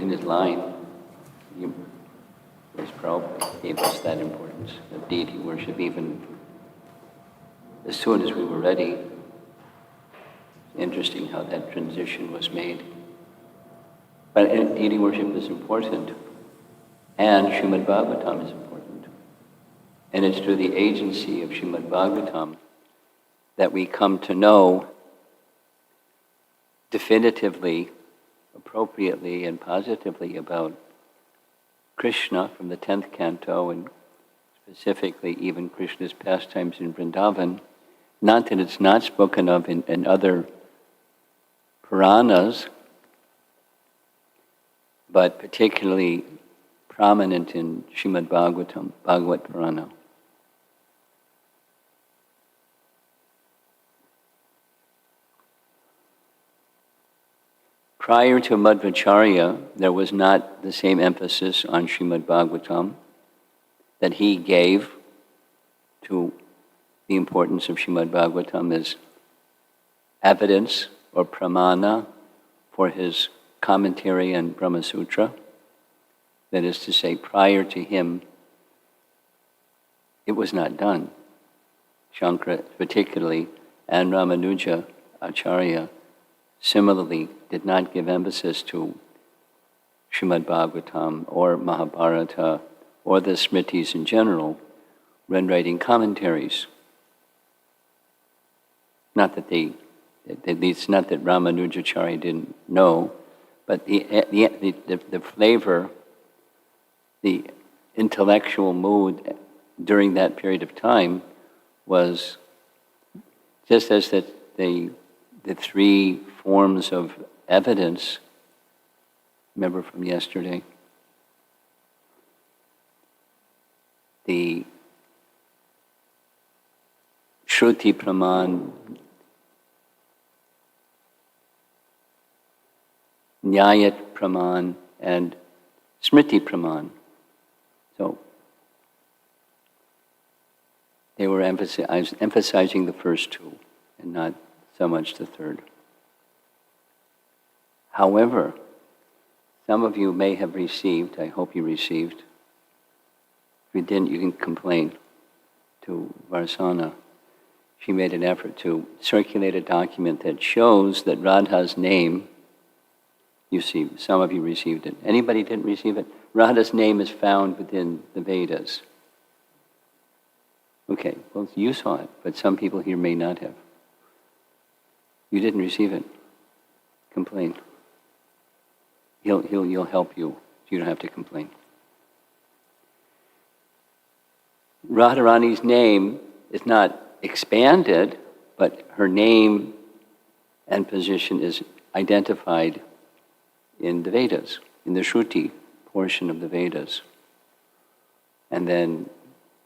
in his line, His Prabhupada gave us that importance of deity worship even as soon as we were ready. It's interesting how that transition was made. But deity worship is important, and Srimad Bhagavatam is important. And it's through the agency of Srimad Bhagavatam that we come to know definitively, appropriately, and positively about Krishna from the 10th canto, and specifically even Krishna's pastimes in Vrindavan. Not that it's not spoken of in other Puranas, but particularly prominent in Srimad Bhagavatam, Bhagavat Purana. Prior to Madhvacarya, there was not the same emphasis on Srimad Bhagavatam that he gave to the importance of Srimad Bhagavatam as evidence or pramana for his commentary on Brahma Sutra. That is to say, prior to him, it was not done. Shankara particularly, and Ramanuja Acharya similarly did not give emphasis to Srimad Bhagavatam or Mahabharata or the Smritis in general when writing commentaries. Not that it's not that Ramanujacharya didn't know, but the flavor, the intellectual mood during that period of time was just as that the three forms of evidence, remember from yesterday, the Shruti Praman, Nyayat Praman, and Smriti Praman. So they were emphasizing the first two and not so much the third. However, some of you may have received, I hope you received, if you didn't, you can complain to Varsana. She made an effort to circulate a document that shows that Radha's name, you see, some of you received it. Anybody didn't receive it? Radha's name is found within the Vedas. Okay, well, you saw it, but some people here may not have. You didn't receive it. Complain. He'll help you. You don't have to complain. Radharani's name is not expanded, but her name and position is identified in the Vedas, in the Shruti portion of the Vedas. And then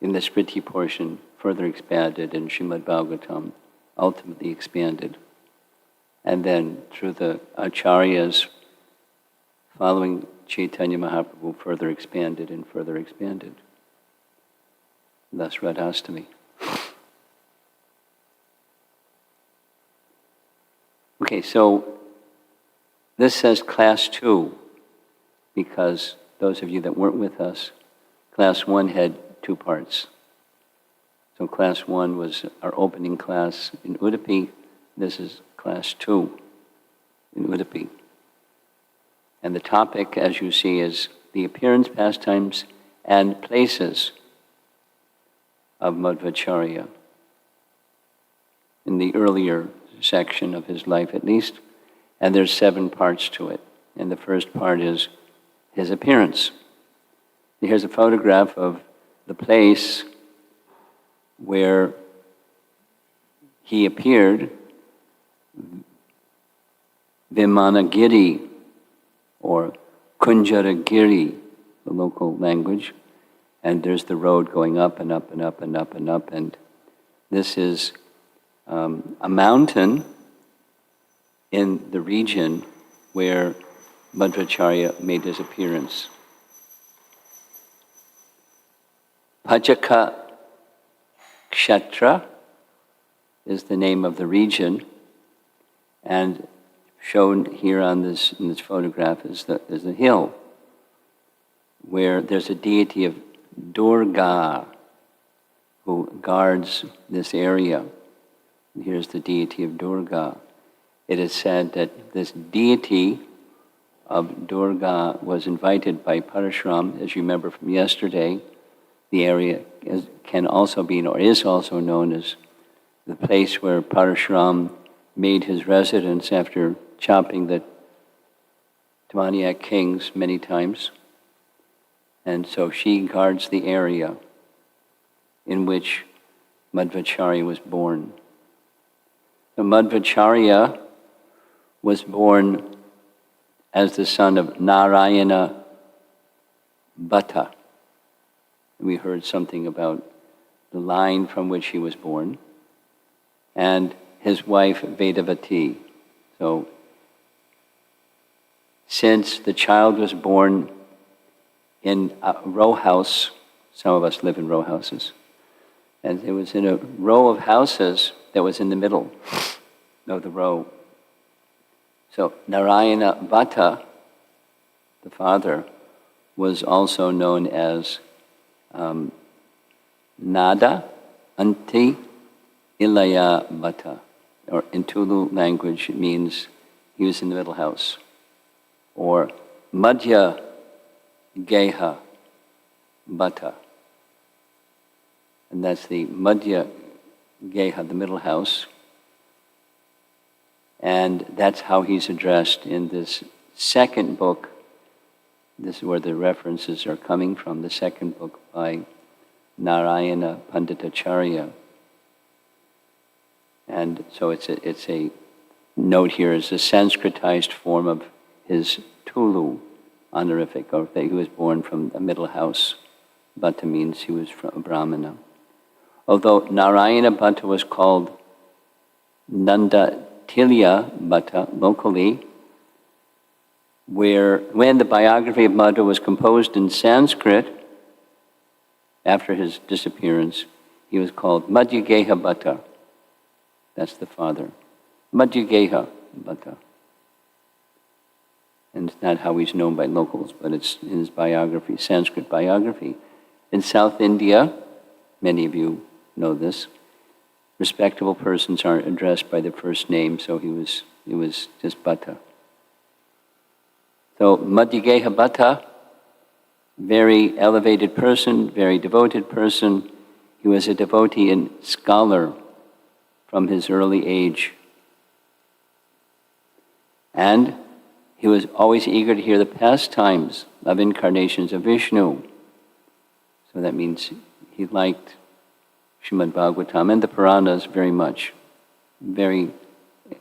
in the Smriti portion, further expanded, and Srimad Bhagavatam ultimately expanded. And then through the Acharyas following Chaitanya Mahaprabhu further expanded and further expanded. Thus Radhastami. Okay, so this says class 2 because those of you that weren't with us, class 1 had 2 parts. So class 1 was our opening class in Udupi. This is class 2 in Udupi. And the topic, as you see, is the appearance, pastimes, and places of Madhvacarya in the earlier section of his life at least. And there's 7 parts to it. And the first part is his appearance. Here's a photograph of the place where he appeared, Vimanagiri, or Kunjaragiri, the local language. And there's the road going up and up and up and up and up. And this is a mountain in the region where Madhvacharya made his appearance. Pachaka Kshetra is the name of the region, and shown here on this in this photograph is the hill where there's a deity of Durga who guards this area. And here's the deity of Durga. It is said that this deity of Durga was invited by Parashuram, as you remember from yesterday. The area can also be, or is also known as the place where Parashuram made his residence after chopping the demoniac kings many times. And so she guards the area in which Madhvacarya was born. So Madhvacarya was born as the son of Narayana Bhatta. We heard something about the line from which he was born, and his wife Vedavati. So, since the child was born in a row house, some of us live in row houses, and it was in a row of houses that was in the middle of the row. So Narayana Bhatta, the father, was also known as Nada Anti Ilaya Bhatta, or in Tulu language it means he was in the middle house, or Madhya Geha Bhatta. And that's the Madhya Geha, the middle house. And that's how he's addressed in this second book. This is where the references are coming from, the second book by Narayana Panditacharya. And so it's a note here is a Sanskritized form of his Tulu honorific, or that he was born from a middle house. Bhatta means he was from a Brahmana. Although Narayana Bhatta was called Nanda Tilya Bhatta locally, when the biography of Madhva was composed in Sanskrit, after his disappearance, he was called Madhyageha Bhatta. That's the father. Madhyageha Bhatta. And it's not how he's known by locals, but it's in his biography, Sanskrit biography. In South India, many of you know this, respectable persons aren't addressed by their first name, so he was just Bhatta. So Madhyageha Bhatta, very elevated person, very devoted person. He was a devotee and scholar from his early age. And he was always eager to hear the pastimes of incarnations of Vishnu. So that means he liked Srimad Bhagavatam and the Puranas very much. Very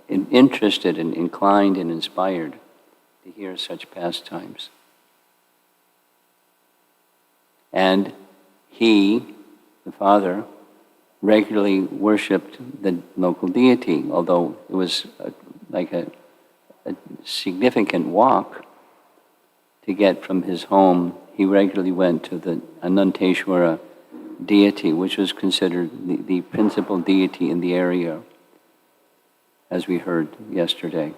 interested and inclined and inspired to hear such pastimes. And he, the father, regularly worshipped the local deity, although it was like a significant walk to get from his home. He regularly went to the Ananteshwara deity, which was considered the principal deity in the area, as we heard yesterday.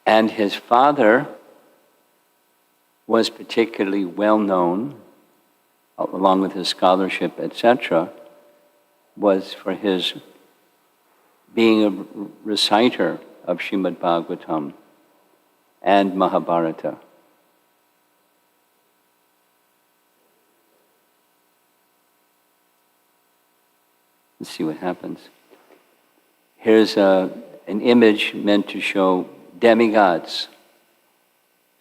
And his father was particularly well known, along with his scholarship, etc., was for his being a reciter of Srimad Bhagavatam and Mahabharata. Let's see what happens. Here's an image meant to show demigods.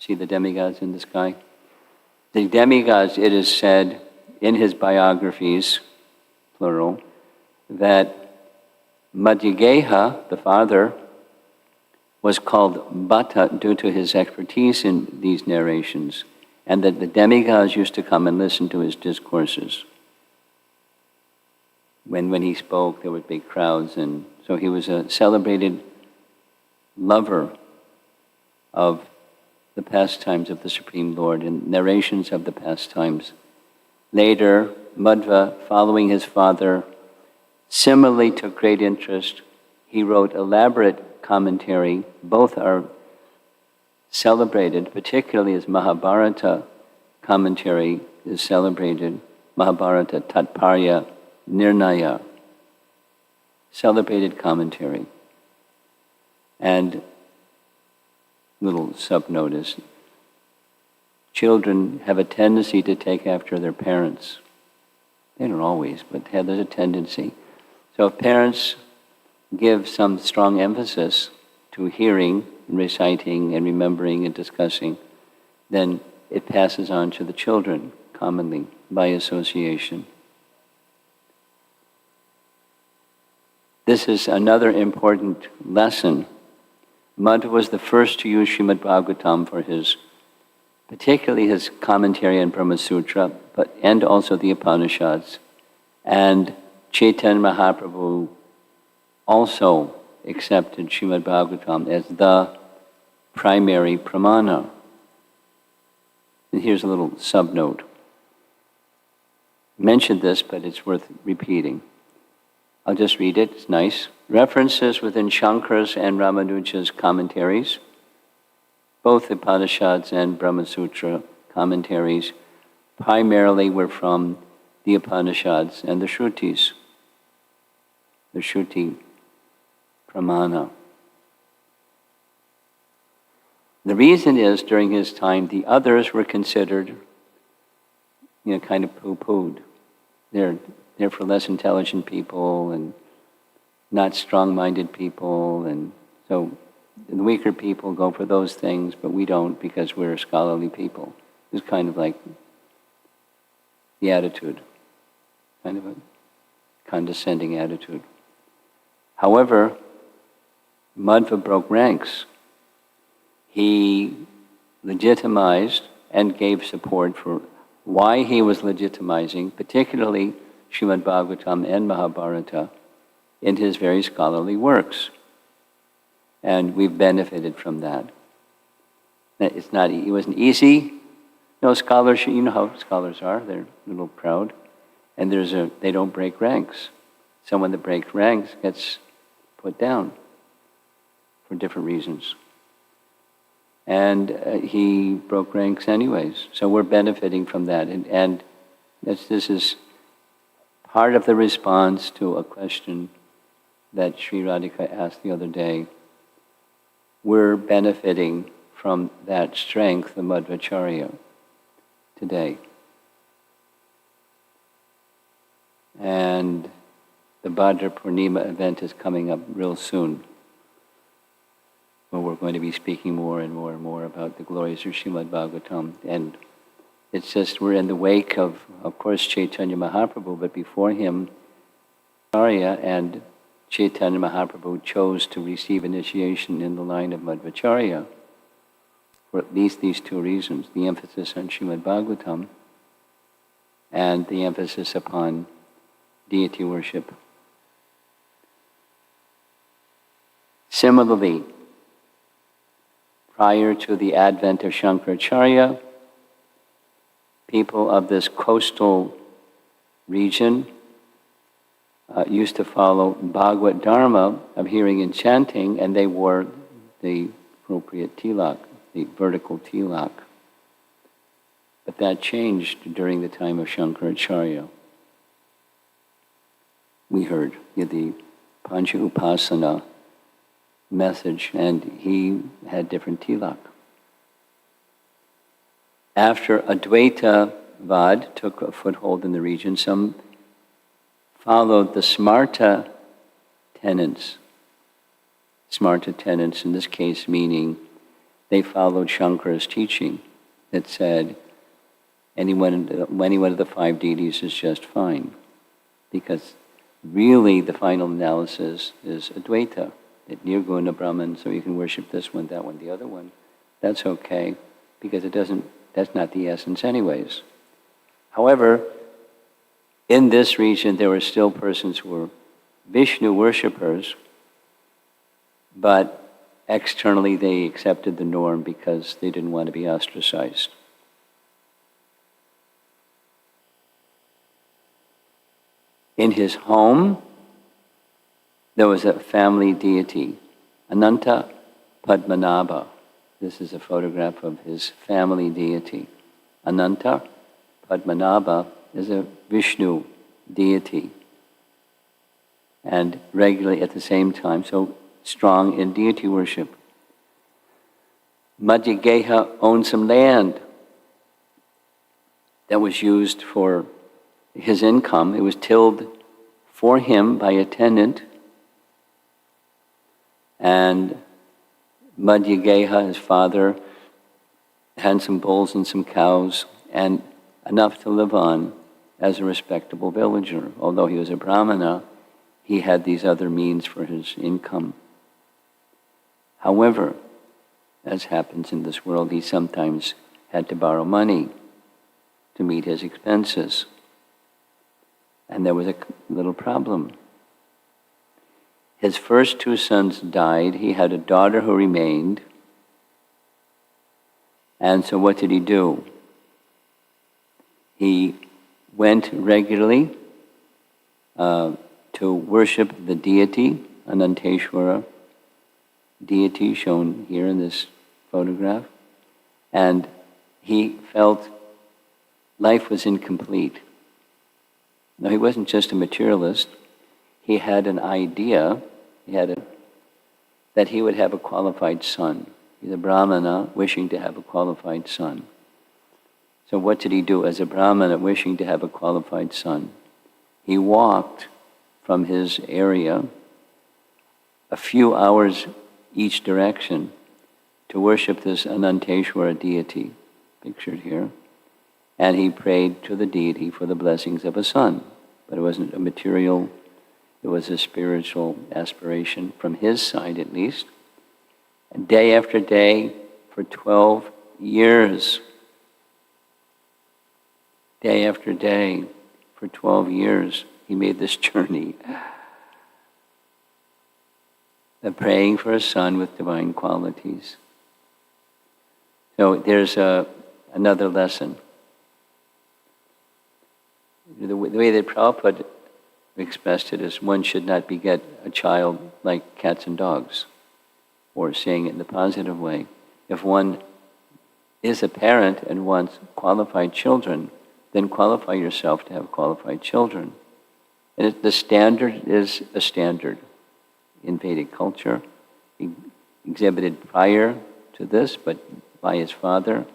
See the demigods in the sky? The demigods, it is said in his biographies, plural, that Madhyageha, the father, was called Bhatta due to his expertise in these narrations, and that the demigods used to come and listen to his discourses. When he spoke, there would be crowds, and so he was a celebrated lover of the pastimes of the Supreme Lord and narrations of the pastimes. Later, Madhva, following his father, similarly took great interest. He wrote elaborate commentary. Both are celebrated, particularly his Mahabharata commentary is celebrated. Mahabharata Tatparya Nirnaya, celebrated commentary. And little subnotice, children have a tendency to take after their parents. They don't always, but there's a tendency. So if parents give some strong emphasis to hearing, reciting, and remembering and discussing, then it passes on to the children, commonly, by association. This is another important lesson. Madhva was the first to use Srimad Bhagavatam for particularly his commentary on Brahma Sutra, and also the Upanishads. And Chaitanya Mahaprabhu also accepted Srimad Bhagavatam as the primary pramana. And here's a little subnote. I mentioned this, but it's worth repeating. I'll just read it, it's nice. References within Shankara's and Ramanuja's commentaries, both Upanishads and Brahma Sutra commentaries, primarily were from the Upanishads and the Shrutis, the Shruti Pramana. The reason is, during his time, the others were considered, kind of poo-pooed. They're for less intelligent people and not strong-minded people, and so the weaker people go for those things, but we don't because we're scholarly people. It's kind of like the attitude, kind of a condescending attitude. However, Madhva broke ranks. He legitimized and gave support for why he was legitimizing, particularly Srimad Bhagavatam and Mahabharata, in his very scholarly works. And we've benefited from that. It wasn't easy. Scholars, you know how scholars are, they're a little proud. And they don't break ranks. Someone that breaks ranks gets put down for different reasons. And he broke ranks anyways. So we're benefiting from that. And this is part of the response to a question that Sri Radhika asked the other day. We're benefiting from that strength of Madhvacarya today. And the Bhadra Purnima event is coming up real soon, where we're going to be speaking more and more and more about the glories of Srimad Bhagavatam. And it's just, we're in the wake of course, Chaitanya Mahaprabhu, but before him, Acharya, and Chaitanya Mahaprabhu chose to receive initiation in the line of Madhvacarya for at least these two reasons: the emphasis on Srimad Bhagavatam and the emphasis upon deity worship. Similarly, prior to the advent of Shankaracharya, people of this coastal region used to follow Bhagavad Dharma of hearing and chanting, and they wore the appropriate tilak, the vertical tilak. But that changed during the time of Shankaracharya. We heard the Pancha Upasana message, and he had different tilak. After Advaita Vad took a foothold in the region, some followed the Smarta tenets. Smarta tenets, in this case, meaning they followed Shankara's teaching that said any one of the five deities is just fine, because really the final analysis is Advaita, that Nirguna Brahman, so you can worship this one, that one, the other one. That's okay, because that's not the essence anyways. However, in this region, there were still persons who were Vishnu worshippers, but externally they accepted the norm because they didn't want to be ostracized. In his home, there was a family deity, Ananta Padmanabha. This is a photograph of his family deity. Ananta Padmanabha is a Vishnu deity. And regularly at the same time, so strong in deity worship. Madhvacarya owned some land that was used for his income. It was tilled for him by a tenant. And Madhvacarya, his father, had some bulls and some cows and enough to live on as a respectable villager. Although he was a Brahmana, he had these other means for his income. However, as happens in this world, he sometimes had to borrow money to meet his expenses. And there was a little problem. His first two sons died. He had a daughter who remained. And so what did he do? He went regularly to worship the deity, Ananteshwara deity shown here in this photograph. And he felt life was incomplete. Now, he wasn't just a materialist. He had an idea, that he would have a qualified son. He's a Brahmana wishing to have a qualified son. So what did he do as a Brahmana wishing to have a qualified son? He walked from his area a few hours each direction to worship this Ananteshwara deity, pictured here. And he prayed to the deity for the blessings of a son. But it wasn't a material, it was a spiritual aspiration from his side at least. And day after day, for 12 years, day after day, for 12 years, he made this journey of praying for a son with divine qualities. So there's another lesson. The way that Prabhupada expressed it is one should not beget a child like cats and dogs, or saying it in the positive way. If one is a parent and wants qualified children, then qualify yourself to have qualified children. And the standard is a standard in Vedic culture, exhibited prior to this, but by his father.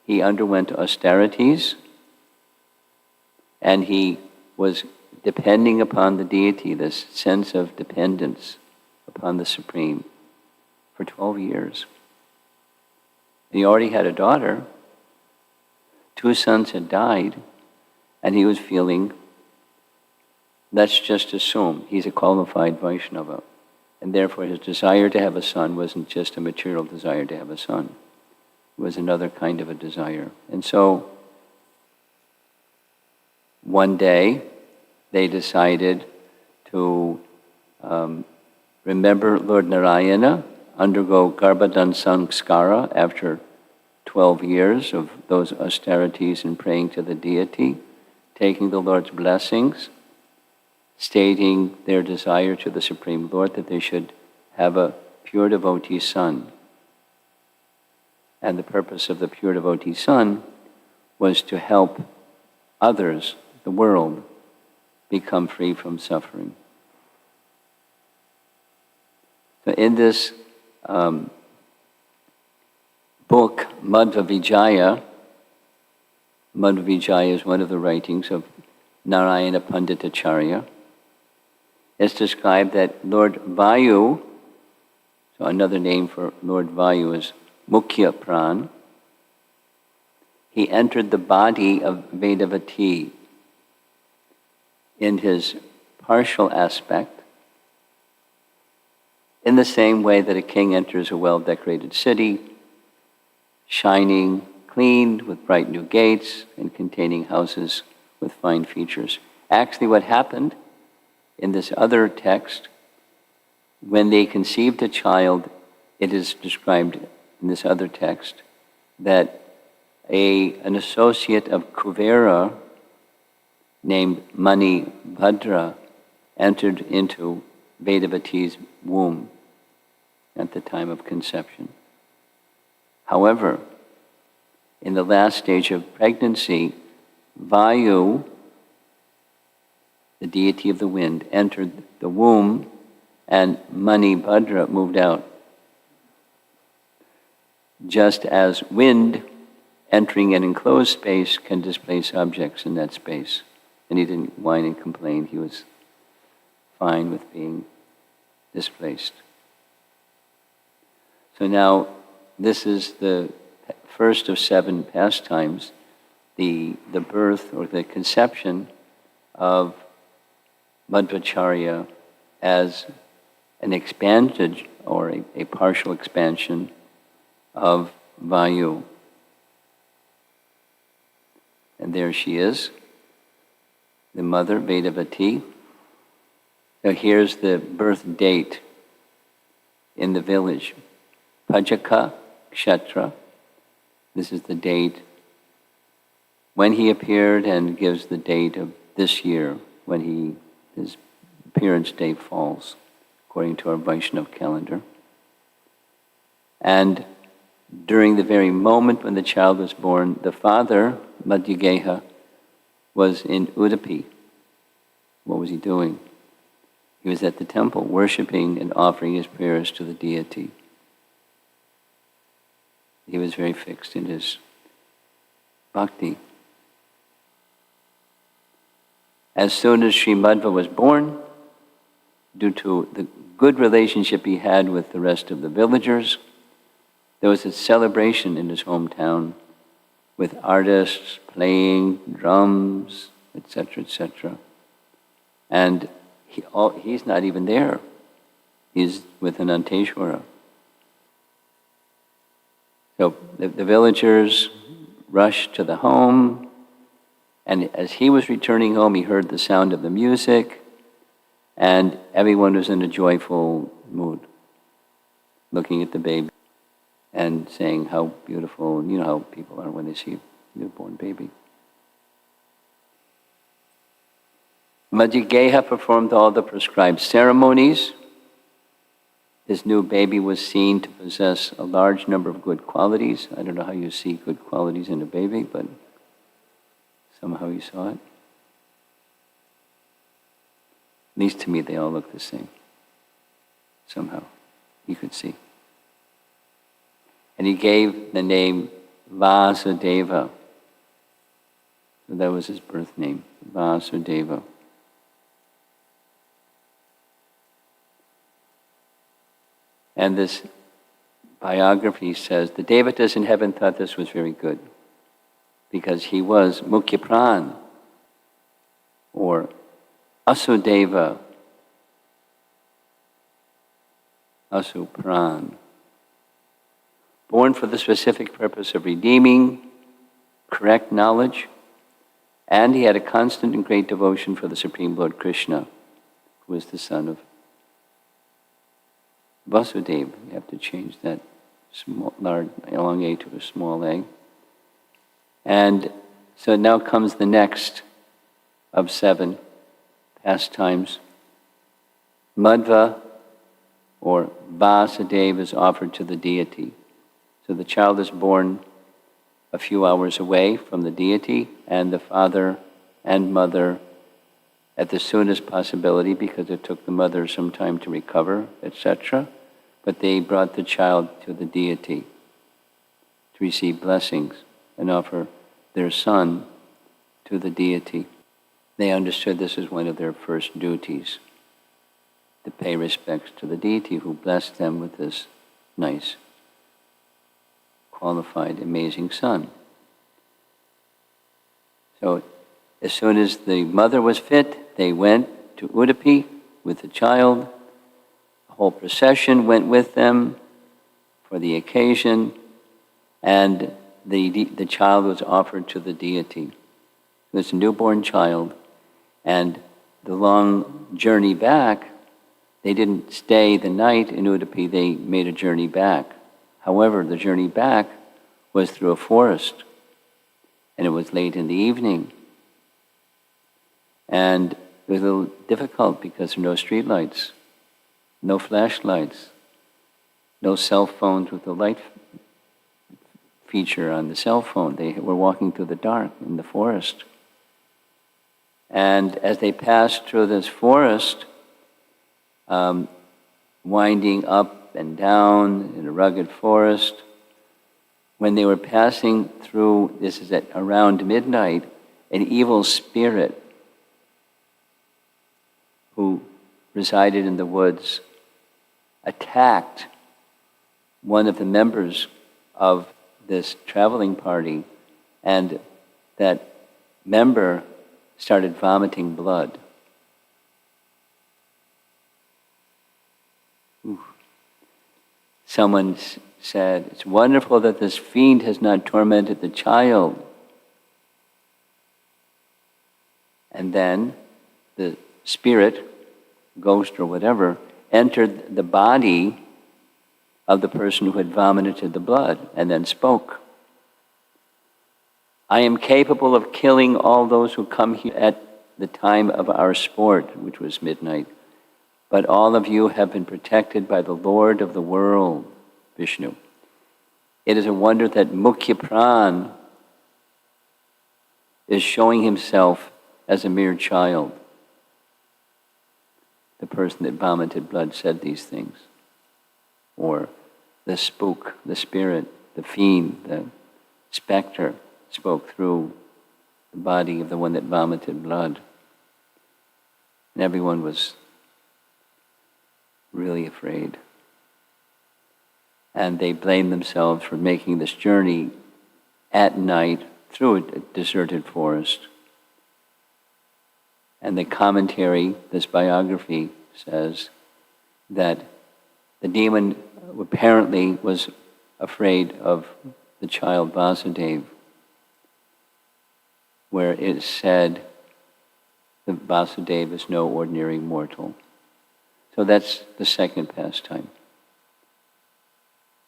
He underwent austerities, and he was depending upon the deity, this sense of dependence upon the Supreme, for 12 years. He already had a daughter. 2 sons had died, and he was feeling, let's just assume he's a qualified Vaishnava. And therefore his desire to have a son wasn't just a material desire to have a son. It was another kind of a desire. And so one day they decided to remember Lord Narayana, undergo Garbhadan Sanskara after 12 years of those austerities and praying to the deity, taking the Lord's blessings, stating their desire to the Supreme Lord that they should have a pure devotee son. And the purpose of the pure devotee son was to help others, the world, become free from suffering. So in this book, Madhvacarya is one of the writings of Narayana Panditacharya. It's described that Lord Vayu, so another name for Lord Vayu is Mukhya Pran, he entered the body of Vedavati in his partial aspect, in the same way that a king enters a well-decorated city, shining, cleaned, with bright new gates, and containing houses with fine features. Actually, what happened in this other text, when they conceived a child it is described in this other text that an associate of Kuvera named Madhvacarya entered into Vedavati's womb at the time of conception. However, in the last stage of pregnancy, Vayu, the deity of the wind, entered the womb, and Madhvacarya moved out. Just as wind entering an enclosed space can displace objects in that space. And he didn't whine and complain. He was fine with being displaced. So now, this is the first of 7 pastimes, the birth or the conception of Madhvacarya as an expanded or a partial expansion of Vayu. And there she is, the mother, Vedavati. Now here's the birth date in the village. Pajaka Kshetra. This is the date when he appeared, and gives the date of this year when his appearance date falls, according to our Vaishnava calendar. And during the very moment when the child was born, the father, Madhvacarya, was in Udupi. What was he doing? He was at the temple, worshiping and offering his prayers to the deity. He was very fixed in his bhakti. As soon as Sri Madhva was born, due to the good relationship he had with the rest of the villagers, there was a celebration in his hometown with artists playing drums, etc., etc. And he's not even there. He's with Ananteshwara. So the villagers rushed to the home, and as he was returning home, he heard the sound of the music, and everyone was in a joyful mood, looking at the baby and saying how beautiful, you know how people are when they see a newborn baby. Madhvacarya performed all the prescribed ceremonies. His new baby was seen to possess a large number of good qualities. I don't know how you see good qualities in a baby, but somehow you saw it. At least to me, they all look the same. Somehow, you could see. And he gave the name Vasudeva. So that was his birth name, Vasudeva. And this biography says the Devatas in heaven thought this was very good because he was Mukhya Pran, or Asudeva, Asupran, born for the specific purpose of redeeming correct knowledge, and he had a constant and great devotion for the Supreme Lord Krishna, who was the son of Vasudeva. You have to change that long A to a small a. And so now comes the next of 7 pastimes. Madhva, or Vasudeva, is offered to the deity. So the child is born a few hours away from the deity, and the father and mother, at the soonest possibility, because it took the mother some time to recover, etc., but they brought the child to the deity to receive blessings and offer their son to the deity. They understood this as one of their first duties, to pay respects to the deity who blessed them with this nice, qualified, amazing son. So as soon as the mother was fit, they went to Udupi with the child. The whole procession went with them for the occasion, and the child was offered to the deity. It was a newborn child, and the long journey back they didn't stay the night in Udupi, they made a journey back. However, the journey back was through a forest, and it was late in the evening. And it was a little difficult because there were no streetlights, no flashlights, no cell phones with the light feature on the cell phone. They were walking through the dark in the forest. And as they passed through this forest, winding up and down in a rugged forest, when they were passing through, this is at around midnight, an evil spirit who resided in the woods attacked one of the members of this traveling party, and that member started vomiting blood. Someone said, "It's wonderful that this fiend has not tormented the child." And then the spirit, ghost or whatever, entered the body of the person who had vomited the blood and then spoke. "I am capable of killing all those who come here at the time of our sport," which was midnight. "But all of you have been protected by the Lord of the world, Vishnu. It is a wonder that Mukhya Pran is showing himself as a mere child." The person that vomited blood said these things. Or the spook, the spirit, the fiend, the specter spoke through the body of the one that vomited blood. And everyone was really afraid. And they blamed themselves for making this journey at night through a deserted forest. And the commentary, this biography, says that the demon apparently was afraid of the child Vasudeva, where it is said that Vasudeva is no ordinary mortal. So that's the second pastime,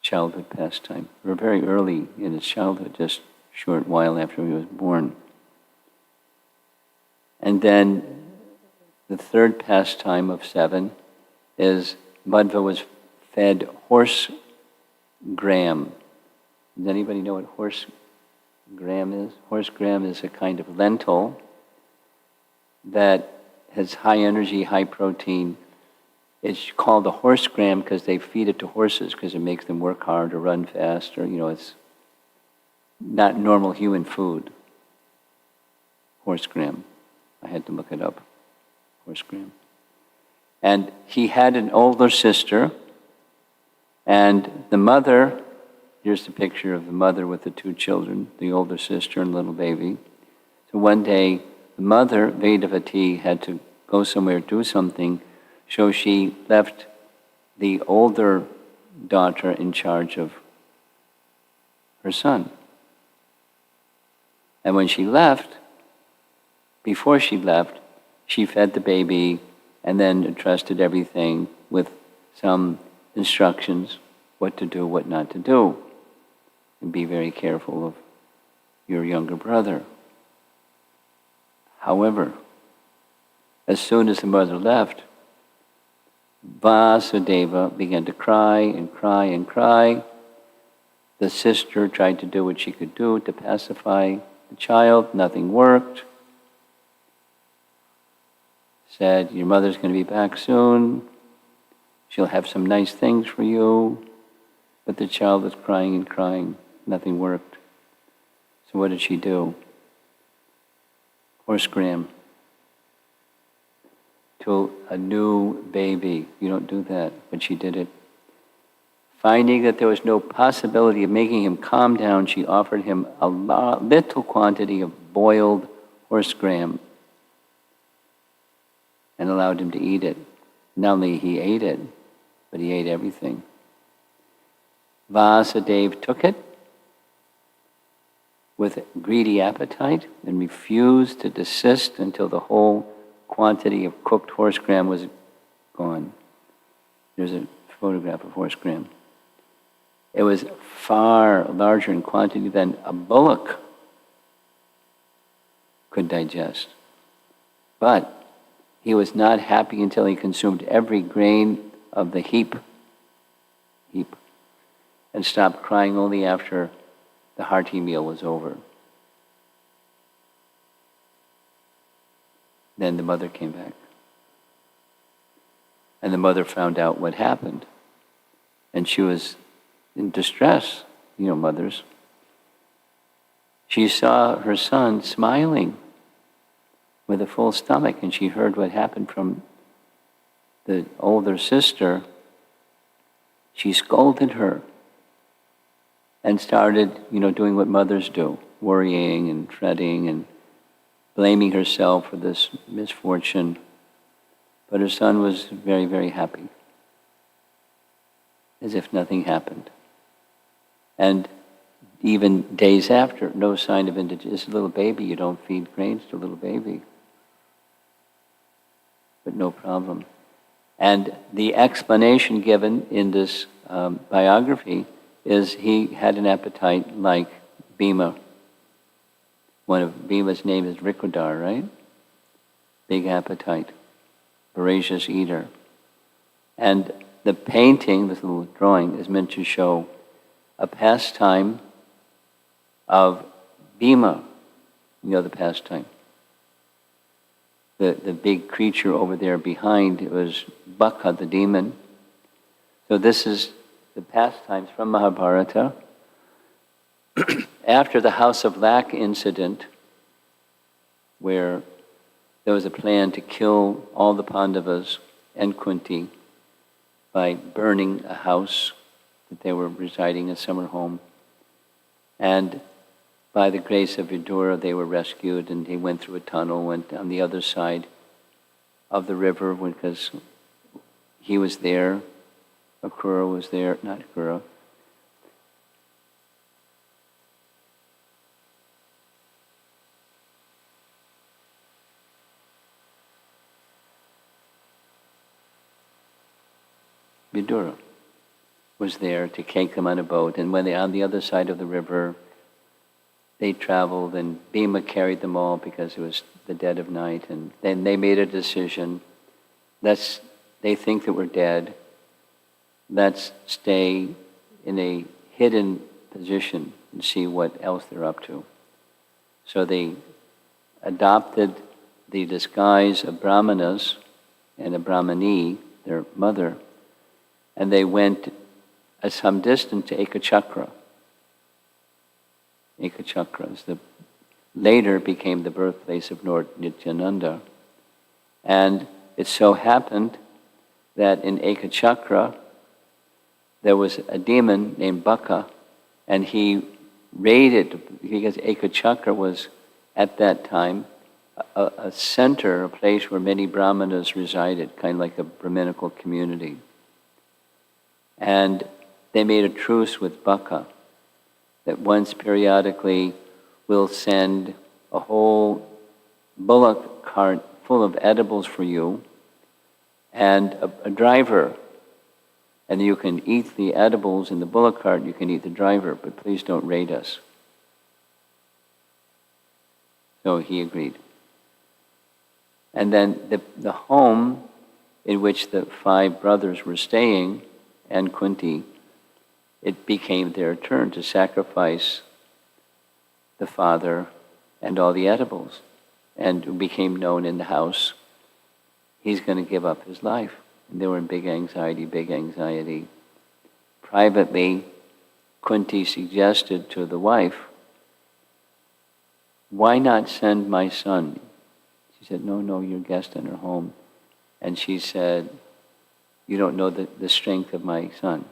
childhood pastime. We're very early in his childhood, just a short while after he was born. And then the third pastime of 7 is Madhva was fed horse gram. Does anybody know what horse gram is? Horse gram is a kind of lentil that has high energy, high protein. It's called a horse gram because they feed it to horses because it makes them work hard or run fast, or, it's not normal human food. Horse gram. I had to look it up. Horse gram. And he had an older sister, and the mother, here's the picture of the mother with the 2 children, the older sister and little baby. So one day, the mother, Vedavati, had to go somewhere, do something, so she left the older daughter in charge of her son. And when she left, before she left, she fed the baby and then entrusted everything with some instructions, what to do, what not to do. And be very careful of your younger brother. However, as soon as the mother left, Vasudeva began to cry and cry and cry. The sister tried to do what she could do to pacify the child. Nothing worked. Said, "Your mother's going to be back soon. She'll have some nice things for you." But the child was crying and crying. Nothing worked. So what did she do? Horse gram to a new baby. You don't do that, but she did it. Finding that there was no possibility of making him calm down, she offered him a little quantity of boiled horse gram and allowed him to eat it. Not only he ate it, but he ate everything. Vasudeva took it with greedy appetite and refused to desist until the whole quantity of cooked horse gram was gone. There's a photograph of horse gram. It was far larger in quantity than a bullock could digest. But he was not happy until he consumed every grain of the heap, and stopped crying only after the hearty meal was over. Then the mother came back. And the mother found out what happened. And she was in distress, mothers. She saw her son smiling with a full stomach, and she heard what happened from the older sister. She scolded her and started, doing what mothers do, worrying and fretting and blaming herself for this misfortune. But her son was very, very happy, as if nothing happened. And even days after, no sign of indigestion. It's a little baby, you don't feed grains to a little baby. But no problem. And the explanation given in this biography is he had an appetite like Bhima. One of Bhima's name is Rikudar, right? Big appetite, voracious eater. And the painting, this little drawing, is meant to show a pastime of Bhima. The pastime. The big creature over there behind, it was Baka, the demon. So this is the pastimes from Mahabharata. After the House of Lac incident, where there was a plan to kill all the Pandavas and Kunti by burning a house that they were residing, a summer home. And by the grace of Vidura, they were rescued, and he went through a tunnel, went on the other side of the river, because he was there, Akrura was there, not Akrura. Vidura was there to take them on a boat, and when they on the other side of the river, they traveled, and Bhima carried them all because it was the dead of night, and then they made a decision. They think that we're dead. Let's stay in a hidden position and see what else they're up to. So they adopted the disguise of Brahmanas and a Brahmani, their mother, and they went some distance to Ekachakra. Ekachakra later became the birthplace of Lord Nityananda. And it so happened that in Ekachakra there was a demon named Baka, and he raided, because Ekachakra was at that time a center, a place where many Brahmanas resided, kind of like a Brahminical community. And they made a truce with Baka, that once periodically we'll send a whole bullock cart full of edibles for you, and a driver, and you can eat the edibles in the bullock cart, you can eat the driver, but please don't raid us. So he agreed. And then the home in which the 5 brothers were staying, and Kunti, it became their turn to sacrifice the father and all the edibles. And it became known in the house, he's going to give up his life. And they were in big anxiety. Privately, Kunti suggested to the wife, why not send my son? She said, no, you're a guest in her home. And she said, you don't know the strength of my son.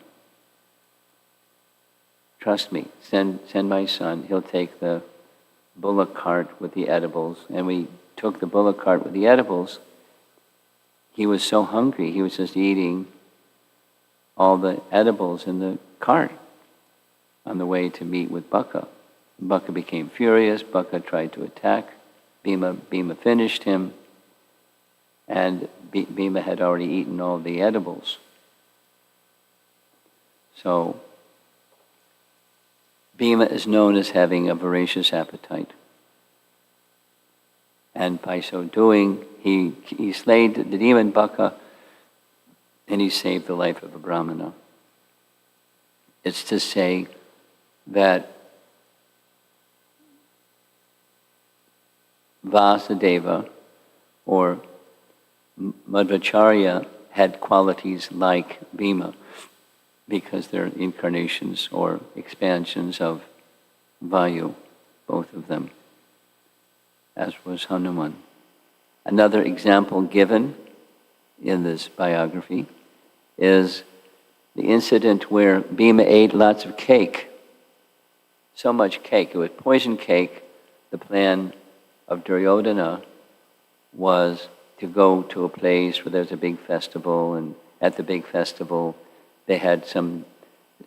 Trust me, send my son. He'll take the bullock cart with the edibles. And we took the bullock cart with the edibles. He was so hungry, he was just eating all the edibles in the cart on the way to meet with Baka. Baka became furious. Baka tried to attack Bhima. Bhima finished him. And Bhima had already eaten all the edibles. So Bhima is known as having a voracious appetite. And by so doing, he slayed the demon Baka, and he saved the life of a Brahmana. It's to say that Vasudeva or Madhvacarya had qualities like Bhima because they're incarnations or expansions of Vayu, both of them, as was Hanuman. Another example given in this biography is the incident where Bhima ate lots of cake. So much cake. It was poison cake. The plan of Duryodhana was to go to a place where there's a big festival, and at the big festival they had some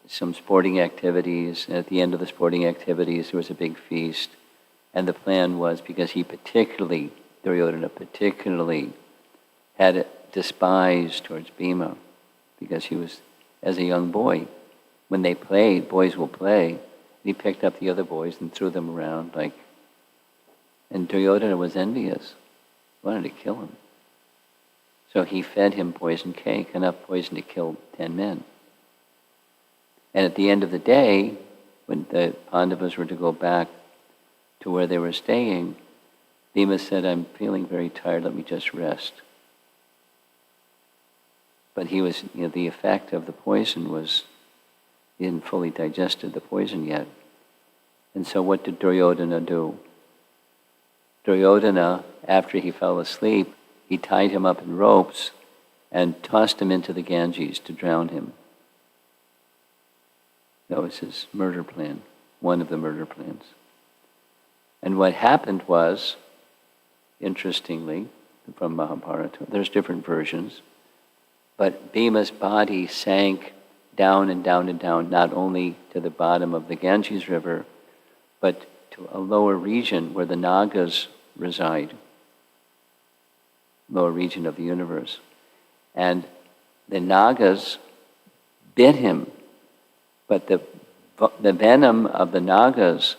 sporting activities, and at the end of the sporting activities there was a big feast. And the plan was, because Duryodhana particularly had a despise towards Bhima, because he was, as a young boy, when they played, boys will play, and he picked up the other boys and threw them around and Duryodhana was envious, wanted to kill him. So he fed him poison cake, enough poison to kill 10 men. And at the end of the day, when the Pandavas were to go back to where they were staying, Bhima said, "I'm feeling very tired, let me just rest." But he was, the effect of the poison was, he hadn't fully digested the poison yet. And so what did Duryodhana do? Duryodhana, after he fell asleep, he tied him up in ropes and tossed him into the Ganges to drown him. That was his murder plan, one of the murder plans. And what happened was, interestingly, from Mahabharata, there's different versions, but Bhima's body sank down and down and down, not only to the bottom of the Ganges River, but to a lower region where the Nagas reside, lower region of the universe. And the Nagas bit him, but the venom of the Nagas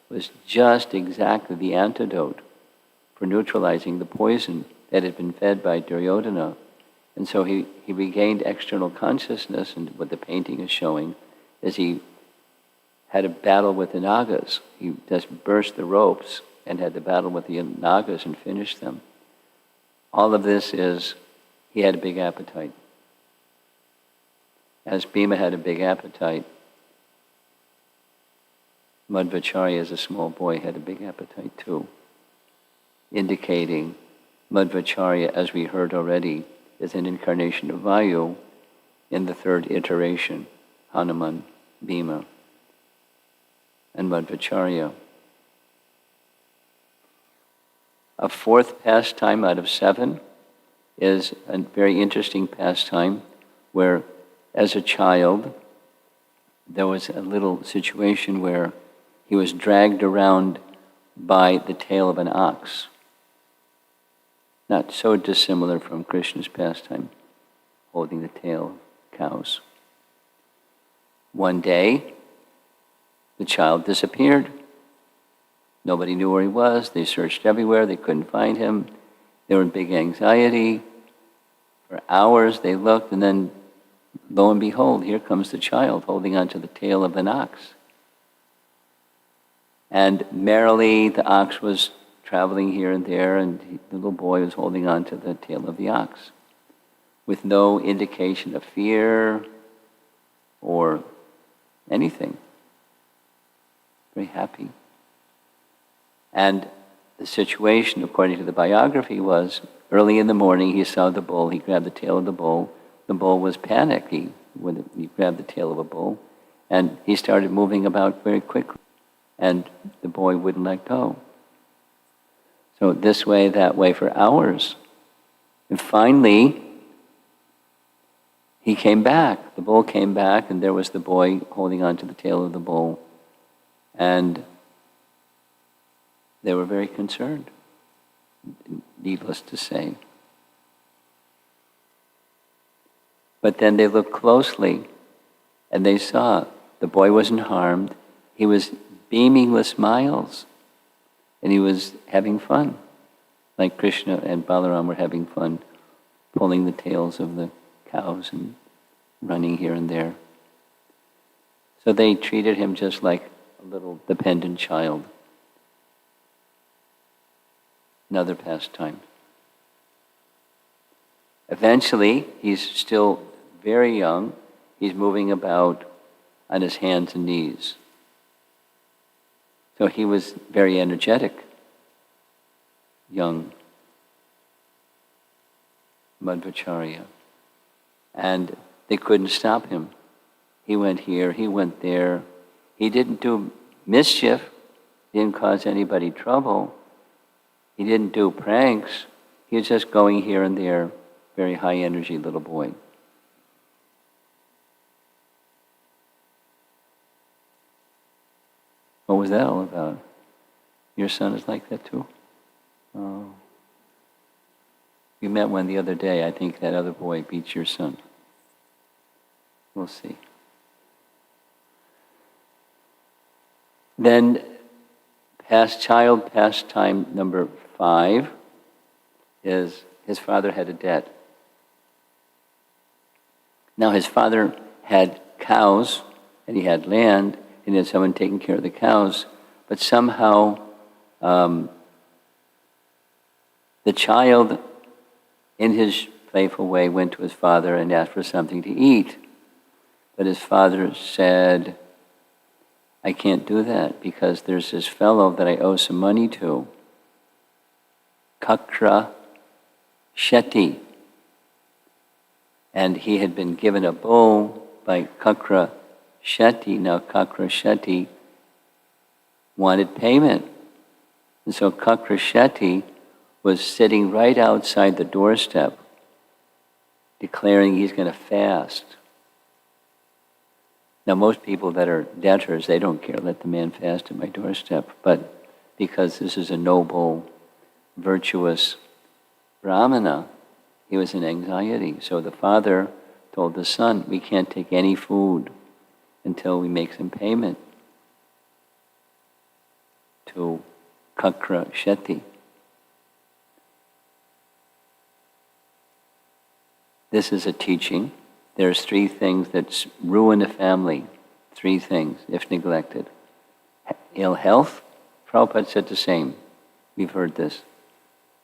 was just exactly the antidote for neutralizing the poison that had been fed by Duryodhana. And so he regained external consciousness, and what the painting is showing is he had a battle with the Nagas. He just burst the ropes and had the battle with the Nagas and finished them. All of this is, he had a big appetite. As Bhima had a big appetite, Madhvacarya, as a small boy, had a big appetite too, indicating Madhvacarya, as we heard already, is an incarnation of Vayu in the third iteration, Hanuman, Bhima, and Madhvacarya. A fourth pastime out of 7 is a very interesting pastime where, as a child, there was a little situation where he was dragged around by the tail of an ox. Not so dissimilar from Krishna's pastime, holding the tail of cows. One day, the child disappeared. Nobody knew where he was. They searched everywhere. They couldn't find him. They were in big anxiety. For hours they looked, and then, lo and behold, here comes the child holding onto the tail of an ox. And merrily the ox was traveling here and there, and the little boy was holding on to the tail of the ox, with no indication of fear or anything. Very happy. And the situation, according to the biography, was early in the morning he saw the bull, he grabbed the tail of the bull was panicked. He grabbed the tail of a bull, and he started moving about very quickly, and the boy wouldn't let go. So this way, that way, for hours. And finally, he came back. The bull came back, and there was the boy holding on to the tail of the bull. And they were very concerned, needless to say. But then they looked closely, And they saw the boy wasn't harmed. He was beaming with smiles. And he was having fun. Like Krishna and Balaram were having fun pulling the tails of the cows and running here and there. So they treated him just like a little dependent child. Another pastime. Eventually, he's still very young. He's moving about on his hands and knees. So he was very energetic, young Madhvacarya. And they couldn't stop him. He went here, he went there. He didn't do mischief. He didn't cause anybody trouble. He didn't do pranks. He was just going here and there, very high energy little boy. What was that all about? Your son is like that too? Oh. You met one the other day. I think that other boy beats your son. We'll see. Then child pastime number 5 is his father had a debt. Now his father had cows and he had land and he had someone taking care of the cows, but somehow the child in his playful way went to his father and asked for something to eat. But his father said, I can't do that because there's this fellow that I owe some money to, Kakra Shetty. And he had been given a bull by Kakra Shetty. Now Kakra Shetty wanted payment. And so Kakra Shetty was sitting right outside the doorstep declaring he's going to fast. Now most people that are debtors, they don't care, let the man fast at my doorstep. But because this is a noble, virtuous Brahmana, he was in anxiety. So the father told the son, we can't take any food until we make some payment to Kakra Shetty. This is a teaching. There's 3 things that ruin a family. 3 things, if neglected. Ill health, Prabhupada said the same. We've heard this.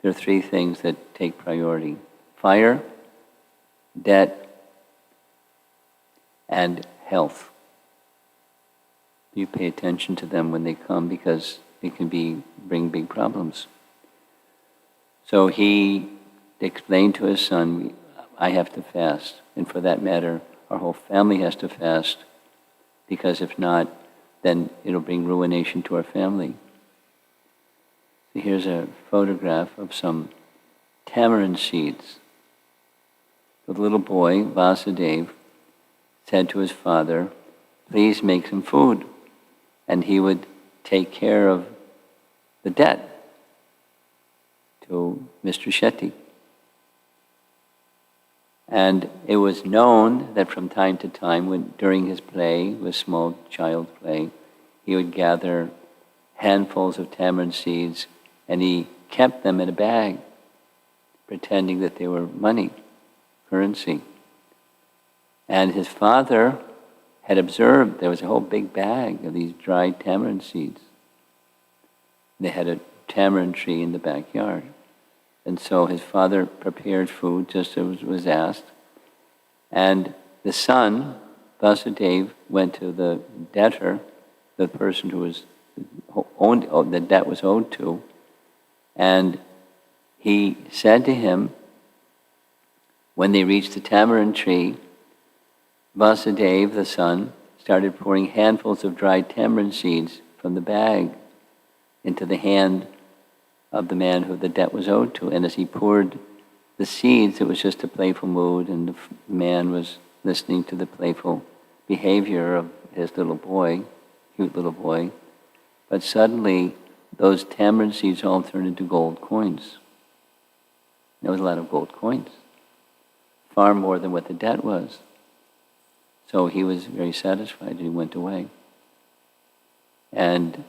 There are 3 things that take priority. Fire, debt, and health. You pay attention to them when they come because it can bring big problems. So he explained to his son, I have to fast. And for that matter, our whole family has to fast, because if not, then it'll bring ruination to our family. So here's a photograph of some tamarind seeds. The little boy, Vasudeva, said to his father, please make some food. And he would take care of the debt to Mr. Shetty. And it was known that from time to time, during his play, with small child play, he would gather handfuls of tamarind seeds and he kept them in a bag, pretending that they were money, currency. And his father had observed there was a whole big bag of these dried tamarind seeds. They had a tamarind tree in the backyard. And so his father prepared food just as was asked. And the son, Vasudeva, went to the debtor, the person who was the debt was owed to, and he said to him, when they reached the tamarind tree, Vasudeva, the son, started pouring handfuls of dried tamarind seeds from the bag into the hand of the man who the debt was owed to. And as he poured the seeds, it was just a playful mood, and the man was listening to the playful behavior of his little boy, cute little boy. But suddenly, those tamarind seeds all turned into gold coins. There was a lot of gold coins, far more than what the debt was. So he was very satisfied and he went away. And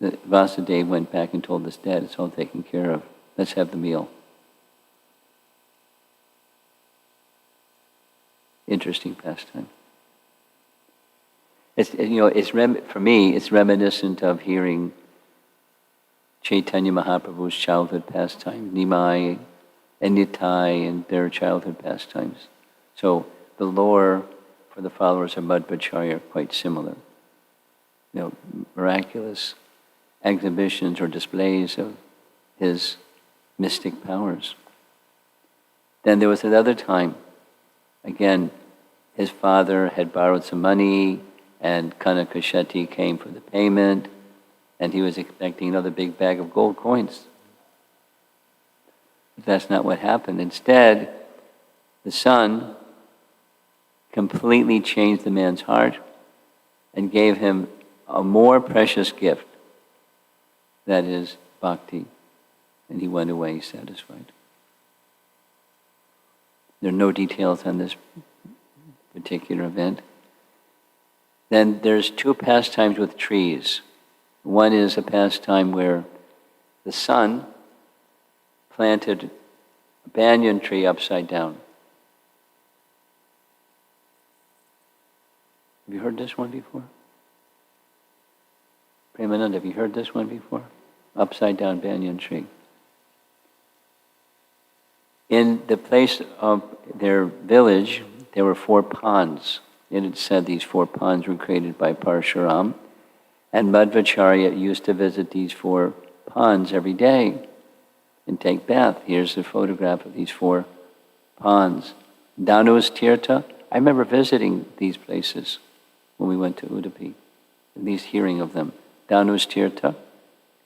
Vasudeva went back and told his dad, it's all taken care of. Let's have the meal. Interesting pastime. For me, it's reminiscent of hearing Chaitanya Mahaprabhu's childhood pastime, Nimai and Nitai and their childhood pastimes. So the lore for the followers of Madhvacarya are quite similar. Miraculous exhibitions or displays of his mystic powers. Then there was another time, again, his father had borrowed some money and Kanaka Shetty came for the payment and he was expecting another big bag of gold coins. But that's not what happened. Instead, the son completely changed the man's heart and gave him a more precious gift, that is bhakti. And he went away satisfied. There are no details on this particular event. Then there's two pastimes with trees. One is a pastime where the son planted a banyan tree upside down. Have you heard this one before? Premananda, have you heard this one before? Upside down banyan tree. In the place of their village, there were 4 ponds. It had said these 4 ponds were created by Parshuram, and Madhvacharya used to visit these 4 ponds every day and take bath. Here's a photograph of these 4 ponds. Danu's Tirtha, I remember visiting these places when we went to Udupi, at least hearing of them. Danu's Tirtha,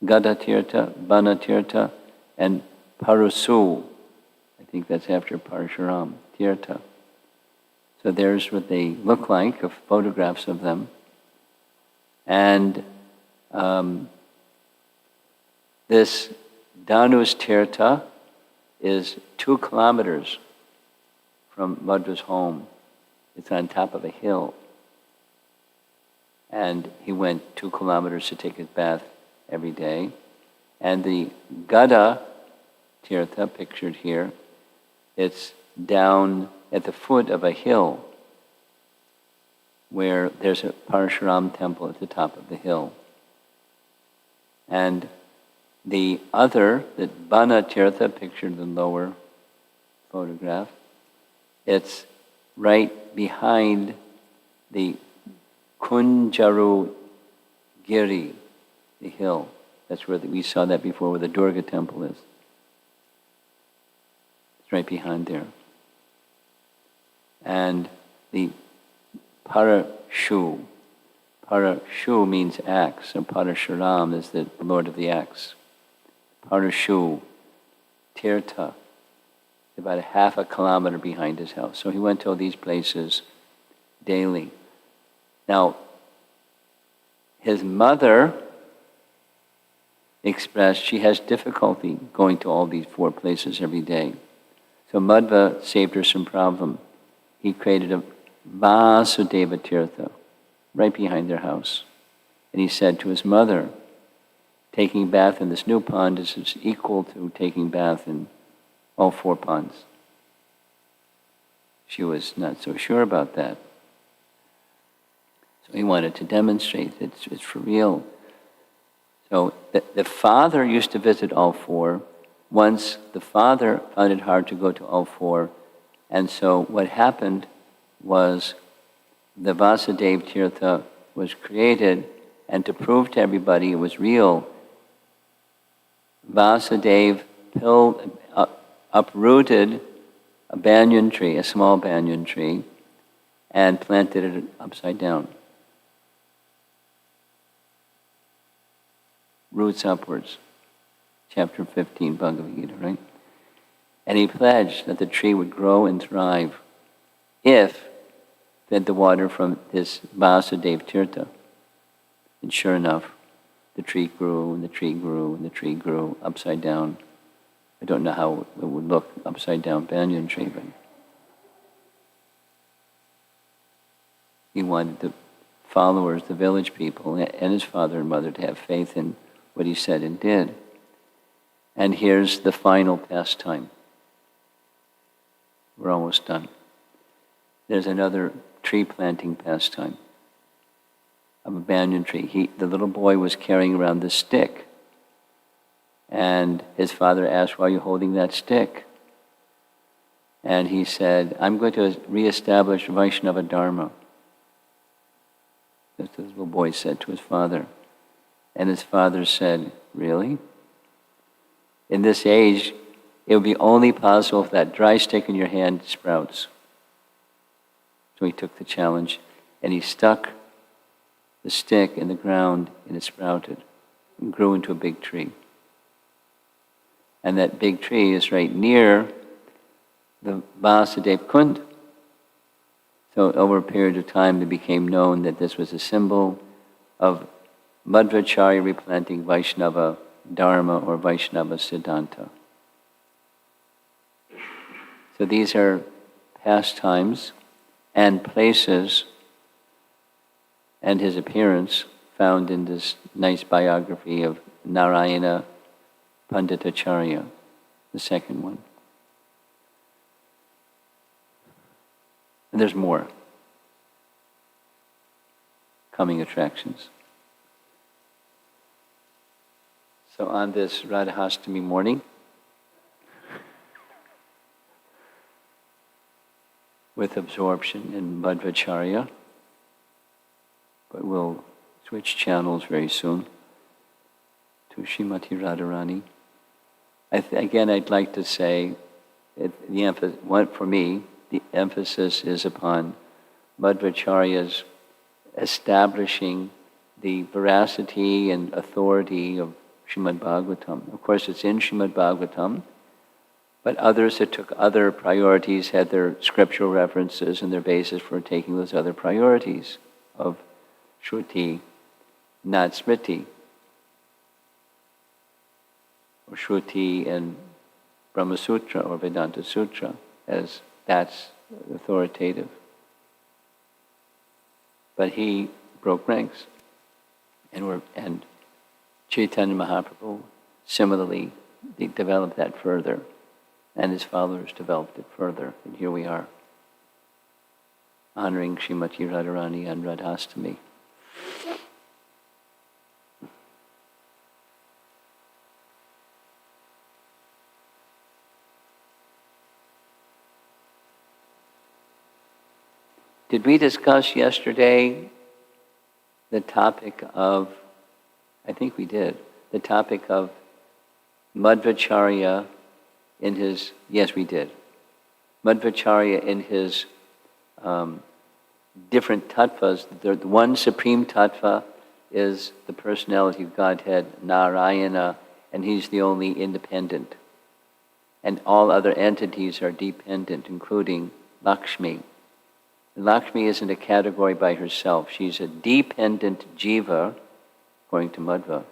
Gada Tirtha, Bana Tirtha, and Parusu. I think that's after Parshuram, Tirtha. So there's what they look like, of photographs of them. And this Danu's Tirtha is 2 kilometers from Madhva's home. It's on top of a hill. And he went 2 kilometers to take his bath every day. And the Gada Tirtha, pictured here, it's down at the foot of a hill where there's a Parshuram temple at the top of the hill. And the other, the Bana Tirtha, pictured in the lower photograph, it's right behind the Kunjaru Giri, the hill. That's where we saw that before, where the Durga temple is. It's right behind there. And the Parashu means axe, and Parashuram is the Lord of the axe. Parashu Tirtha, about 1/2 kilometer behind his house. So he went to all these places daily. Now, his mother expressed she has difficulty going to all these 4 places every day. So Madhva saved her some problem. He created a Vasudeva Tirtha right behind their house. And he said to his mother, taking bath in this new pond is equal to taking bath in all 4 ponds. She was not so sure about that. So he wanted to demonstrate that it's for real. So the father used to visit all 4. Once the father found it hard to go to all 4, and so what happened was the Vasudeva Tirtha was created, and to prove to everybody it was real, Vasudeva uprooted a banyan tree, a small banyan tree, and planted it upside down. Roots upwards. Chapter 15, Bhagavad Gita, right? And he pledged that the tree would grow and thrive if fed the water from this Vasudeva Tirtha. And sure enough, the tree grew, and the tree grew, and the tree grew upside down. I don't know how it would look upside down banyan tree, but He wanted the followers, the village people, and his father and mother to have faith in what he said and did. And here's the final pastime. We're almost done. There's another tree planting pastime of a banyan tree. The little boy was carrying around this stick. And his father asked, "Why are you holding that stick?" And he said, "I'm going to reestablish Vaishnava Dharma." That's what the little boy said to his father. And his father said, "Really? In this age, it would be only possible if that dry stick in your hand sprouts." So he took the challenge and he stuck the stick in the ground and it sprouted and grew into a big tree. And that big tree is right near the Vasudev Kund. So over a period of time it became known that this was a symbol of Madhvacarya replanting Vaishnava Dharma or Vaishnava Siddhanta. So these are pastimes and places and his appearance found in this nice biography of Narayana Panditacharya, the second one. And there's more coming attractions. So on this Radhastami morning, with absorption in Madhvacharya, but we'll switch channels very soon to Srimati Radharani. Again, I'd like to say, for me, the emphasis is upon Madhvacharya's establishing the veracity and authority of Srimad Bhagavatam. Of course, it's in Srimad Bhagavatam, but others that took other priorities had their scriptural references and their basis for taking those other priorities of Shruti, not Smriti, or Shruti and Brahma Sutra or Vedanta Sutra, as that's authoritative. But he broke ranks, and Chaitanya Mahaprabhu similarly developed that further, and his followers developed it further, and here we are, honoring Srimati Radharani on Radhastami. Did we discuss yesterday the topic of, I think we did, the topic of Madhvacharya in his, yes we did, Madhvacharya in his different tattvas. The one supreme tattva is the personality of Godhead, Narayana, and he's the only independent. And all other entities are dependent, including Lakshmi. Lakshmi isn't a category by herself. She's a dependent jiva, according to Madhva.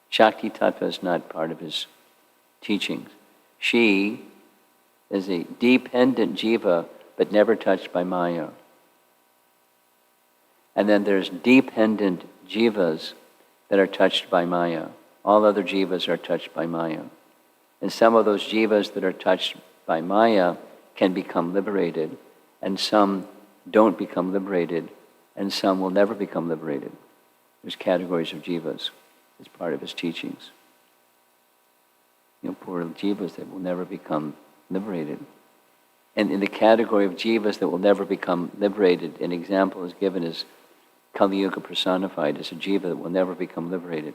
Shakti Tattva is not part of his teachings. She is a dependent jiva, but never touched by Maya. And then there's dependent jivas that are touched by Maya. All other jivas are touched by Maya. And some of those jivas that are touched by Maya can become liberated, and some don't become liberated, and some will never become liberated. There's categories of jivas as part of his teachings. Poor jivas that will never become liberated. And in the category of jivas that will never become liberated, an example is given as Kali Yuga personified as a jiva that will never become liberated.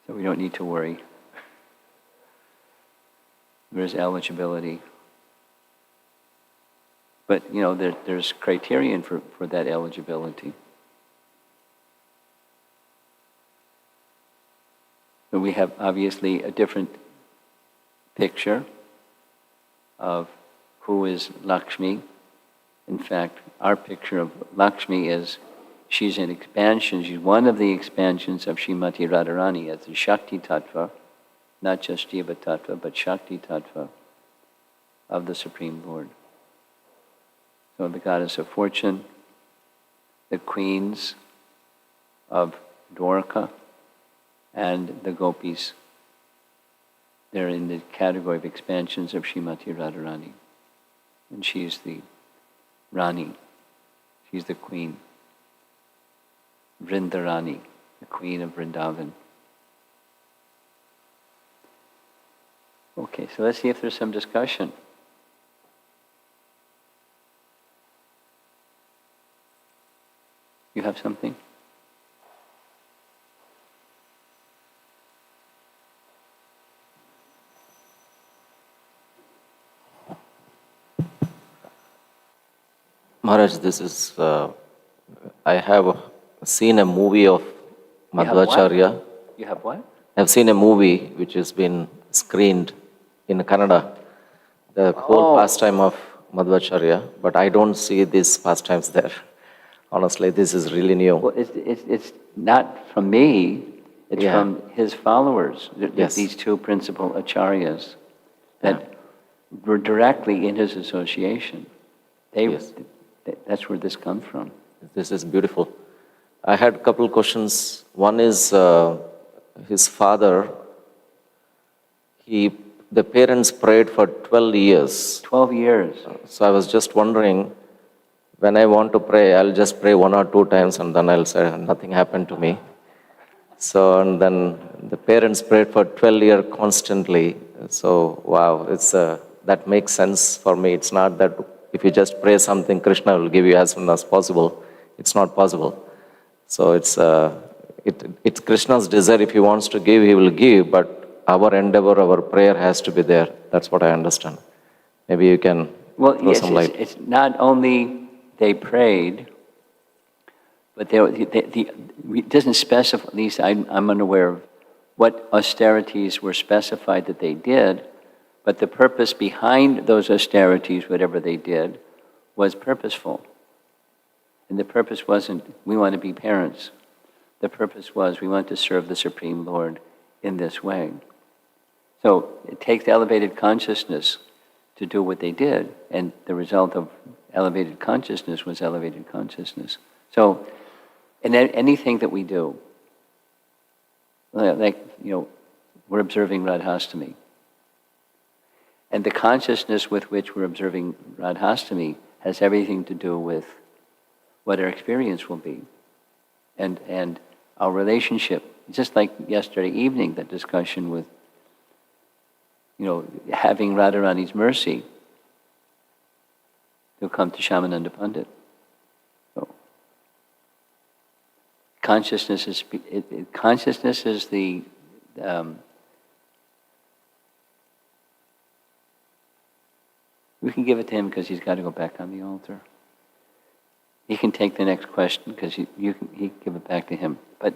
So we don't need to worry. There's eligibility. But, there's criterion for that eligibility. So we have obviously a different picture of who is Lakshmi. In fact, our picture of Lakshmi is she's an expansion. She's one of the expansions of Srimati Radharani as the Shakti Tattva, not just Jiva Tattva, but Shakti Tattva of the Supreme Lord. So the goddess of fortune, the queens of Dwarka and the gopis. They're in the category of expansions of Srimati Radharani. And she's the Rani. She's the queen. Vrindarani, the queen of Vrindavan. Okay, so let's see if there's some discussion. You have something? Maharaj, this is, I have seen a movie of Madhvacarya. You have what? I've seen a movie which has been screened in Kannada, the whole pastime of Madhvacarya, but I don't see these pastimes there. Honestly, this is really new. Well, it's not from me, it's from his followers, these two principal acharyas that were directly in his association. That's where this comes from. This is beautiful. I had a couple questions. One is his father, the parents prayed for 12 years. 12 years. So I was just wondering, when I want to pray, I'll just pray 1 or 2 times and then I'll say, nothing happened to me. So, and then the parents prayed for 12 years constantly. So, wow, that makes sense for me. It's not that if you just pray something, Krishna will give you as soon as possible. It's not possible. So it's Krishna's desire. If he wants to give, he will give, but our endeavor, our prayer has to be there. That's what I understand. Maybe you can throw some light. It's not only they prayed, but it doesn't specify, at least I'm unaware of what austerities were specified that they did, but the purpose behind those austerities, whatever they did, was purposeful. And the purpose wasn't, we want to be parents. The purpose was, we want to serve the Supreme Lord in this way. So it takes elevated consciousness to do what they did, and the result of elevated consciousness was elevated consciousness. So, in anything that we do, like, we're observing Radhastami. And the consciousness with which we're observing Radhastami has everything to do with what our experience will be. And our relationship, just like yesterday evening, that discussion with, having Radharani's mercy to come to Shyamananda Pandit. So, consciousness is the we can give it to him because he's got to go back on the altar. He can take the next question because he can give it back to him. But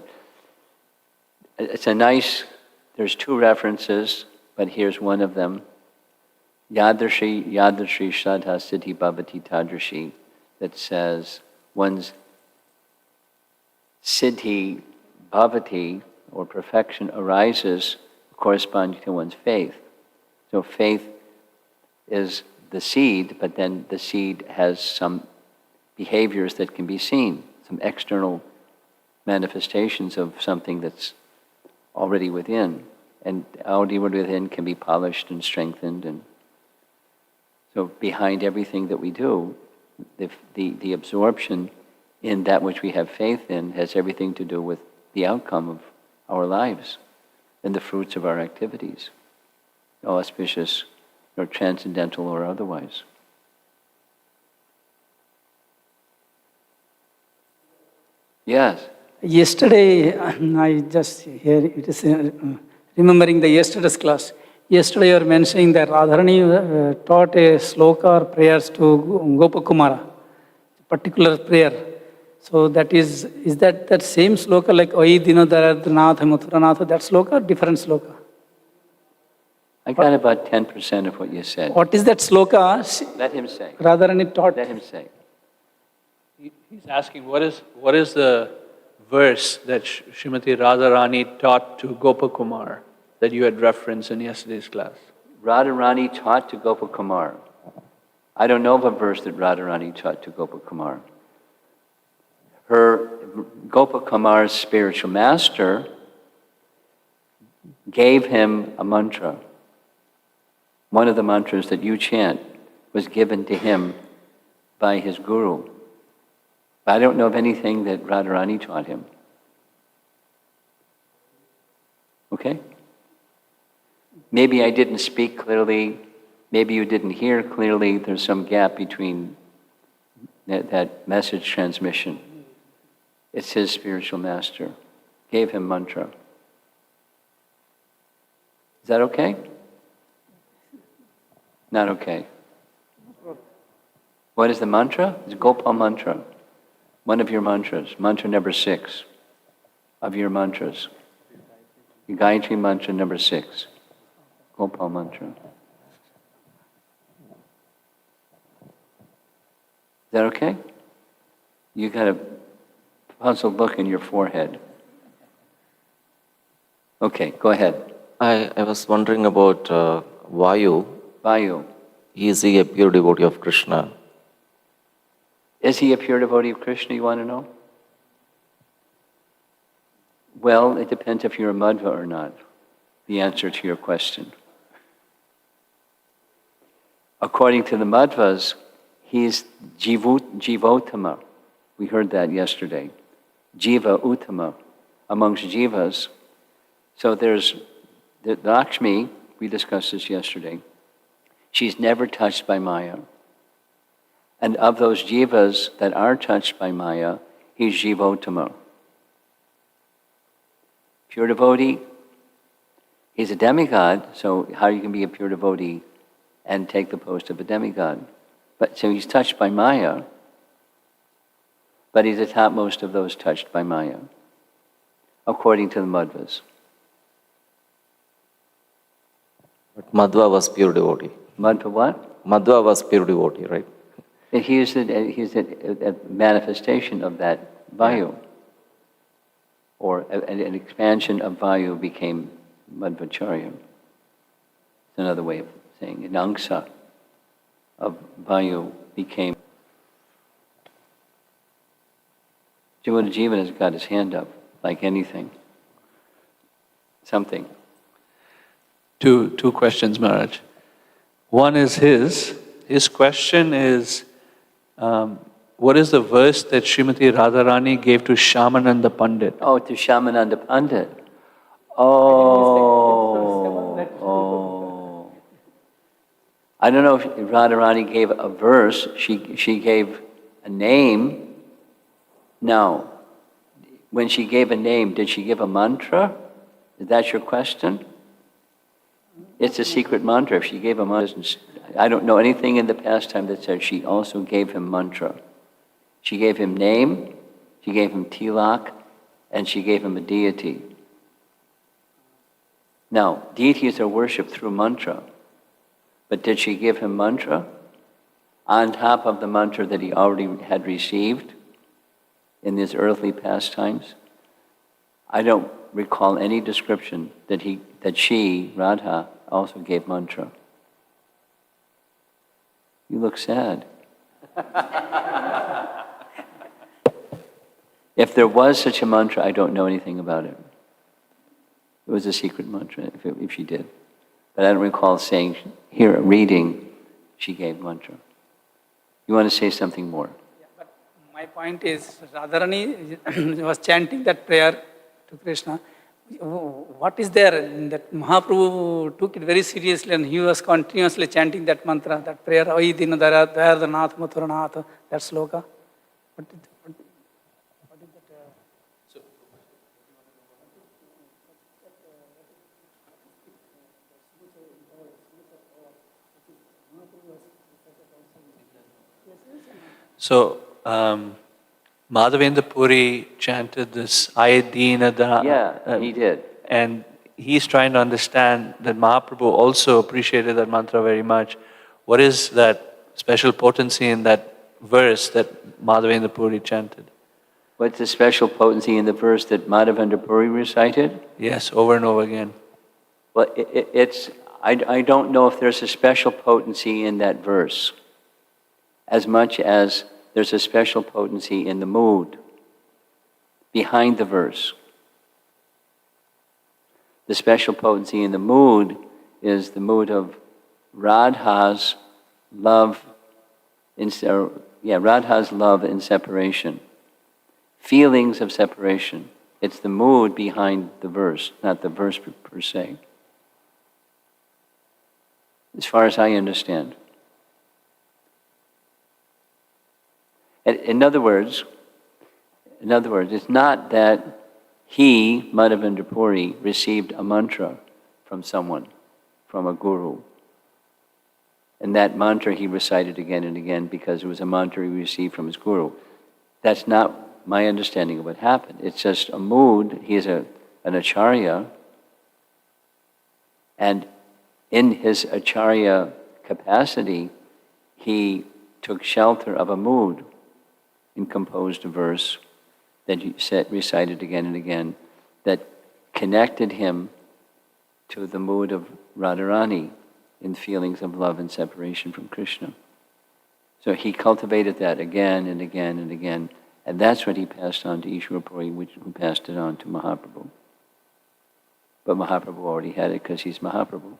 it's there's 2 references, but here's one of them. Yadrashi Shraddha Siddhi Bhavati Tadrashi, that says one's Siddhi Bhavati, or perfection, arises corresponding to one's faith. So faith is the seed, but then the seed has some behaviors that can be seen, some external manifestations of something that's already within. And already within can be polished and strengthened. And so behind everything that we do, the absorption in that which we have faith in has everything to do with the outcome of our lives and the fruits of our activities, auspicious or transcendental or otherwise. Yes. Yesterday, I just hear it is remembering the yesterday's class. Yesterday, you were mentioning that Radharani taught a sloka or prayers to Gopakumara, particular prayer. So that is that same sloka like Oi Dinodaradhanatha Mathuranatha, that sloka or different sloka? I got about 10% of what you said. What is that sloka? Let him say. Radharani taught. Let him say. He's asking what is the verse that Srimati Radharani taught to Gopakumar that you had referenced in yesterday's class? Radharani taught to Gopakumar. I don't know of a verse that Radharani taught to Gopakumar. Gopakumar's spiritual master gave him a mantra. One of the mantras that you chant was given to him by his guru. But I don't know of anything that Radharani taught him. Okay? Maybe I didn't speak clearly. Maybe you didn't hear clearly. There's some gap between that message transmission. It's his spiritual master. Gave him mantra. Is that okay? Not okay. What is the mantra? It's Gopal mantra. One of your mantras. Mantra number 6 of your mantras. Gayatri mantra number 6. Gopal mantra. Is that okay? You got a puzzled look in your forehead. Okay, go ahead. I was wondering about Vayu. Vayu. Is he a pure devotee of Krishna? Is he a pure devotee of Krishna, you want to know? Well, it depends if you're a Madhva or not, the answer to your question. According to the Madhvas, he's Jivotama. We heard that yesterday. Jiva Uttama, amongst Jivas. So there's the Lakshmi, we discussed this yesterday. She's never touched by Maya. And of those Jivas that are touched by Maya, he's Jivotama. Pure devotee, he's a demigod, so how you can be a pure devotee and take the post of a demigod? But so he's touched by Maya, but he's the topmost of those touched by Maya, according to the Madhvas. But Madhva was pure devotee. Madhva what? Madhva was pure devotee, right? He's a manifestation of that Vayu. Or an expansion of Vayu became Madhvacarya. It's another way of saying it. An angsa of Vayu became. Jivana Jivan has got his hand up, like anything. Something. Two questions, Maharaj. One is his question is, what is the verse that Srimati Radharani gave to Shyamananda Pandit? Oh, to Shyamananda Pandit. Oh. I don't know if Radharani gave a verse. She gave a name. No. When she gave a name, did she give a mantra? Is that your question? It's a secret mantra. If she gave a mantra, I don't know anything in the past time that said she also gave him mantra. She gave him name, she gave him tilak, and she gave him a deity. Now, deities are worshipped through mantra, but did she give him mantra on top of the mantra that he already had received in his earthly pastimes? I don't recall any description that she, Radha, also gave mantra. You look sad. If there was such a mantra, I don't know anything about it. It was a secret mantra, if she did. But I don't recall saying, here, reading, she gave mantra. You want to say something more? Yeah, but my point is, Radharani was chanting that prayer to Krishna. What is there? That Mahaprabhu took it very seriously and he was continuously chanting that mantra, that prayer, Ai Dinadara, Dayardanath, Mathuranath, that sloka. What is that? So, Madhavendra Puri chanted this Ayadinada. Yeah, he did. And he's trying to understand that Mahaprabhu also appreciated that mantra very much. What is that special potency in that verse that Madhavendra Puri chanted? What's the special potency in the verse that Madhavendra Puri recited? Yes, over and over again. Well, I don't know if there's a special potency in that verse, as much as there's a special potency in the mood behind the verse. The special potency in the mood is the mood of Radha's love Radha's love in separation. Feelings of separation. It's the mood behind the verse, not the verse per se. As far as I understand. In other words, it's not that he, Madhavendra Puri, received a mantra from someone, from a guru. And that mantra he recited again and again because it was a mantra he received from his guru. That's not my understanding of what happened. It's just a mood. He is an acharya, and in his acharya capacity, he took shelter of a mood and composed a verse that he recited again and again that connected him to the mood of Radharani in feelings of love and separation from Krishna. So he cultivated that again and again and again, and that's what he passed on to Ishwara Puri, who passed it on to Mahaprabhu. But Mahaprabhu already had it because he's Mahaprabhu.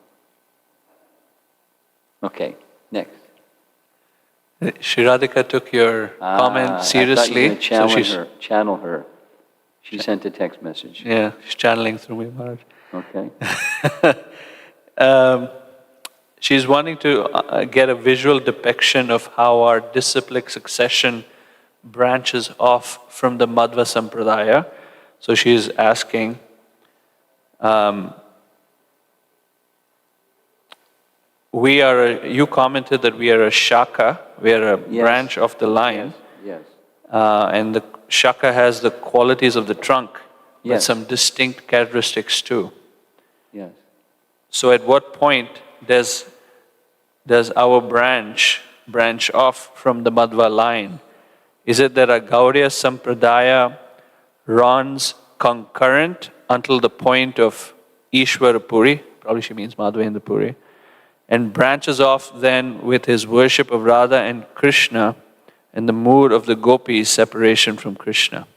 Okay, next. Shri Radhika took your comment seriously. I thought you were channel her. She sent a text message. Yeah, she's channeling through me, Maharaj. Okay. She's wanting to get a visual depiction of how our disciplic succession branches off from the Madhva Sampradaya. So she's asking, you commented that we are a shaka, we are a branch of the line. Yes. And the shaka has the qualities of the trunk, but Yes. some distinct characteristics too. Yes. So at what point does our branch off from the Madhva line? Is it that a Gaudiya Sampradaya runs concurrent until the point of Ishwara Puri, probably she means Madhvendra Puri, and branches off then with his worship of Radha and Krishna and the mood of the gopis, separation from Krishna?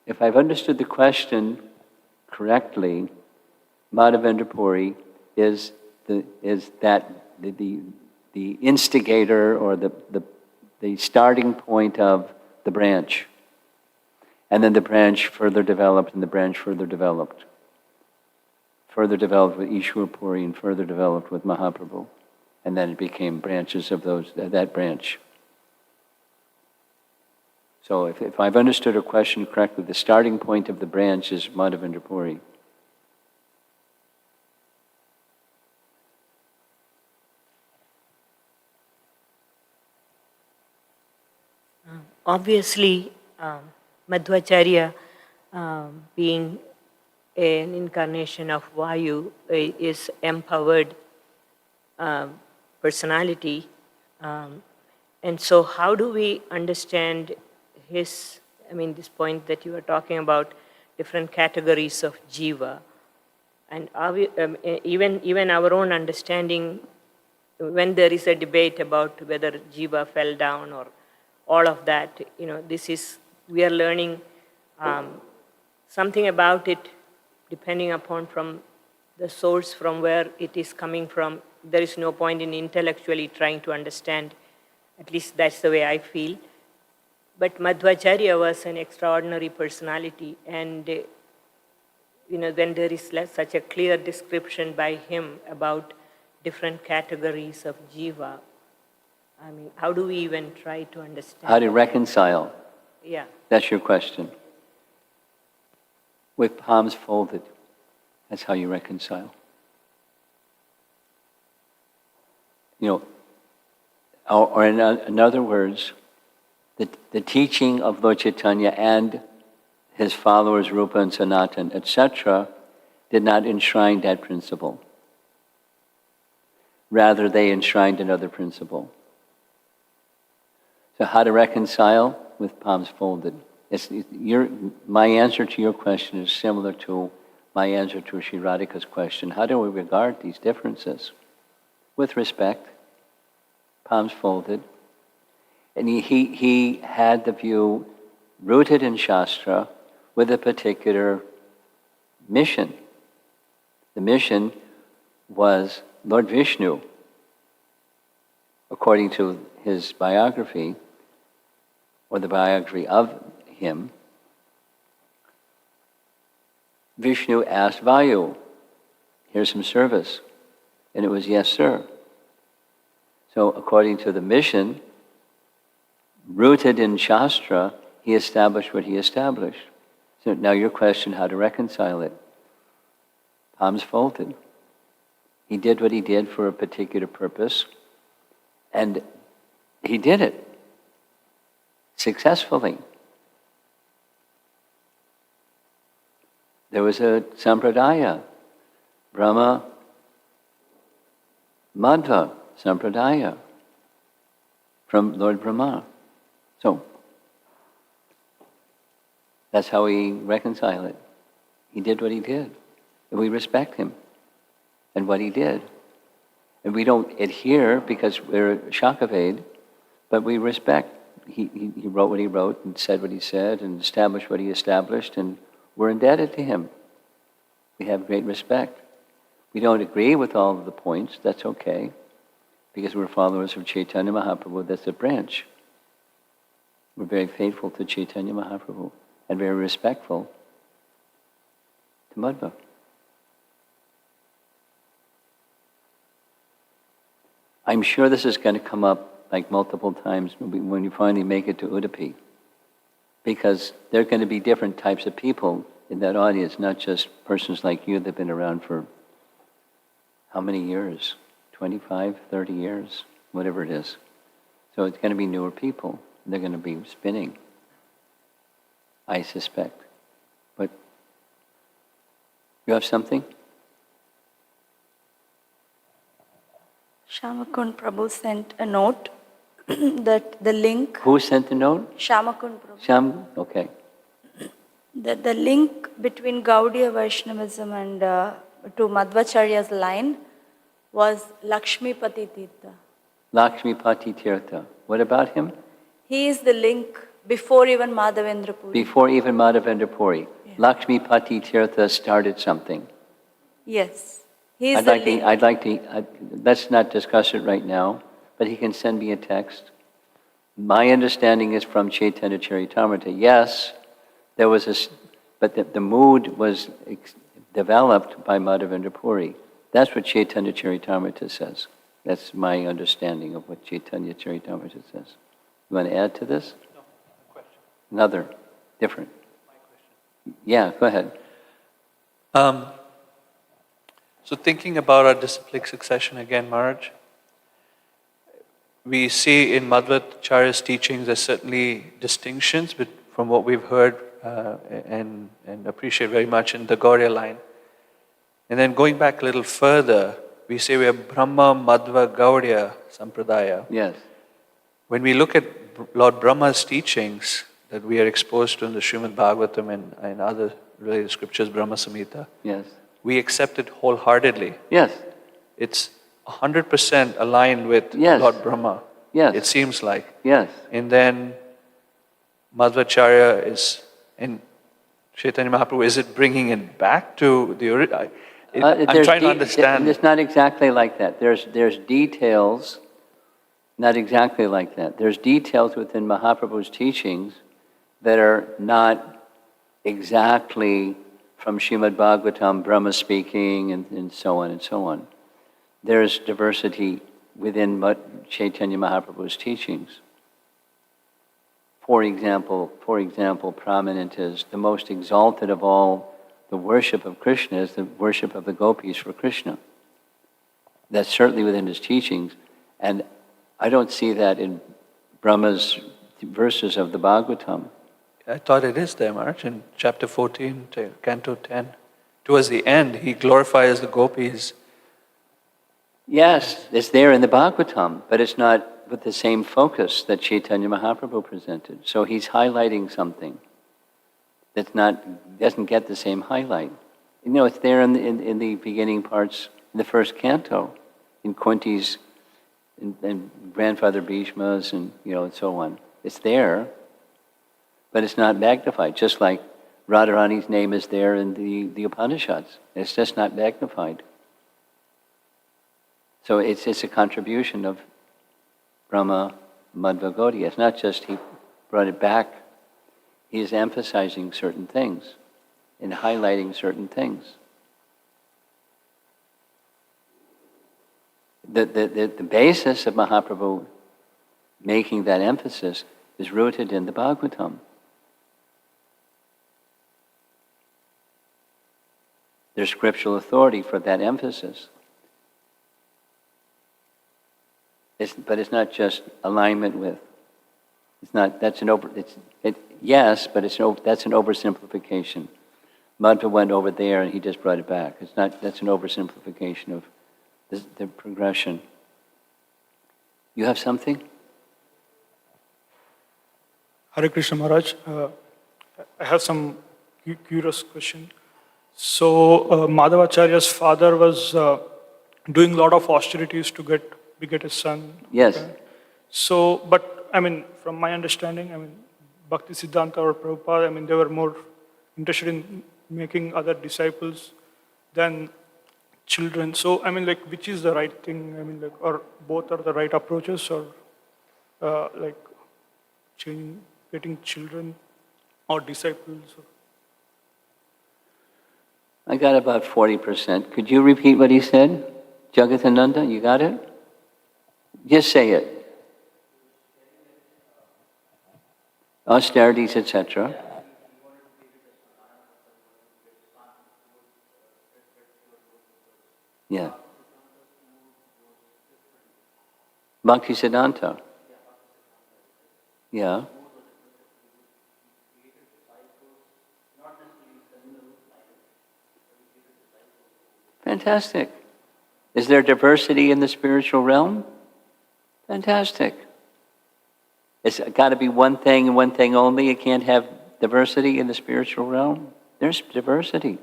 If I've understood the question correctly, Madhavendra Puri is the instigator or the starting point of the branch. And then the branch further developed and the branch further developed. Further developed with Ishwara Puri and further developed with Mahaprabhu. And then it became branches of that branch. So if I've understood her question correctly, the starting point of the branch is Madhavendra Puri. Obviously, Madhvacarya, being an incarnation of Vayu, is empowered personality. And so how do we understand this point that you were talking about, different categories of jiva? And are we, even our own understanding, when there is a debate about whether jiva fell down or all of that, we are learning something about it depending upon from the source from where it is coming from. There is no point in intellectually trying to understand. At least that's the way I feel. But Madhvacarya was an extraordinary personality, and when there is such a clear description by him about different categories of jiva, how do we even try to understand? How to reconcile? Yeah. That's your question. With palms folded. That's how you reconcile. Or in other words, the teaching of Lord Chaitanya and his followers, Rupa and Sanatan, etc., did not enshrine that principle. Rather, they enshrined another principle. So how to reconcile? With palms folded. My answer to your question is similar to my answer to Shri Radhika's question. How do we regard these differences? With respect, palms folded. And he had the view rooted in Shastra, with a particular mission. The mission was Lord Vishnu, according to his biography, or the biography of him. Vishnu asked Vayu, here's some service. And it was, yes, sir. So according to the mission, rooted in Shastra, he established what he established. So now your question, how to reconcile it. Palms folded. He did what he did for a particular purpose, and he did it successfully. There was a sampradaya, Brahma Madhva sampradaya from Lord Brahma. So that's how we reconcile it. He did what he did, and we respect him and what he did. And we don't adhere because we're Shakaved, but we respect. He wrote what he wrote and said what he said and established what he established, and we're indebted to him. We have great respect. We don't agree with all of the points, that's okay, because we're followers of Chaitanya Mahaprabhu, that's a branch. We're very faithful to Chaitanya Mahaprabhu and very respectful to Madhva. I'm sure this is going to come up like multiple times when you finally make it to Udupi, because there are going to be different types of people in that audience, not just persons like you that have been around for how many years? 25, 30 years, whatever it is. So it's going to be newer people. They're going to be spinning, I suspect. But you have something? Shamakund Prabhu sent a note that the link... Who sent the note? Shamakund Prabhu. Sham? Okay. That the link between Gaudiya Vaishnavism and to Madhvacharya's line was Lakshmipati Tirtha. Lakshmipati Tirtha. What about him? He is the link before even Madhavendra Puri. Before even Madhavendra Puri. Yeah. Lakshmipati Tirtha started something. Yes. He is the link. Let's not discuss it right now, but he can send me a text. My understanding is from Chaitanya Charitamrita. Yes, there was but the mood was developed by Madhavendra Puri. That's what Chaitanya Charitamrita says. That's my understanding of what Chaitanya Charitamrita says. You want to add to this? No, question. Another, different. My question. Yeah, go ahead. So thinking about our disciplic succession again, Maharaj, we see in Madhvacharya's teachings there's certainly distinctions from what we've heard and appreciate very much in the Gauriya line. And then going back a little further, we say we are Brahma Madhva Gauriya Sampradaya. Yes. When we look at Lord Brahma's teachings that we are exposed to in the Srimad Bhagavatam and other related scriptures, Brahma Samhita, Yes. we accept it wholeheartedly. Yes. It's 100% aligned with Yes. Lord Brahma. Yes. It seems like. Yes. And then Madhvacharya is, in Chaitanya Mahaprabhu, is it bringing it back to the original? I'm trying to understand. It's not exactly like that. There's details, not exactly like that. There's details within Mahaprabhu's teachings that are not exactly from Srimad Bhagavatam, Brahma speaking, and so on and so on. There's diversity within Chaitanya Mahaprabhu's teachings. For example, prominent is the most exalted of all the worship of Krishna is the worship of the gopis for Krishna. That's certainly within his teachings, and I don't see that in Brahma's verses of the Bhagavatam. I thought it is there, Maharaj, in chapter 14, canto 10. Towards the end, he glorifies the gopis. Yes, it's there in the Bhagavatam, but it's not with the same focus that Chaitanya Mahaprabhu presented. So he's highlighting something doesn't get the same highlight. You know, it's there in the beginning parts, in the first canto, in Kunti's and grandfather Bhishma's and so on. It's there, but it's not magnified, just like Radharani's name is there in the Upanishads. It's just not magnified. So it's a contribution of Brahma Madhvacarya. It's not just he brought it back. He is emphasizing certain things and highlighting certain things. The basis of Mahaprabhu making that emphasis is rooted in the Bhagavatam. There's scriptural authority for that emphasis. But it's not just alignment with. It's not. That's an over. Yes, but that's an oversimplification. Madhva went over there and he just brought it back. It's not. That's an oversimplification of the progression. You have something? Hare Krishna Maharaj, I have some curious question. So Madhvacharya's father was doing a lot of austerities to beget his son. Yes. Okay? So, but I mean, from my understanding, I mean, Bhakti Siddhanta or Prabhupada, I mean, they were more interested in making other disciples than children. So, I mean, like, which is the right thing? I mean, like, or both are the right approaches, or like getting children or disciples? I got about 40%. Could you repeat what he said? Jagatananda, you got it? Just say it. Austerities, etc. Yeah. Bhakti Siddhanta. Yeah. Fantastic. Is there diversity in the spiritual realm? Fantastic. It's got to be one thing and one thing only. It can't have diversity in the spiritual realm. There's diversity.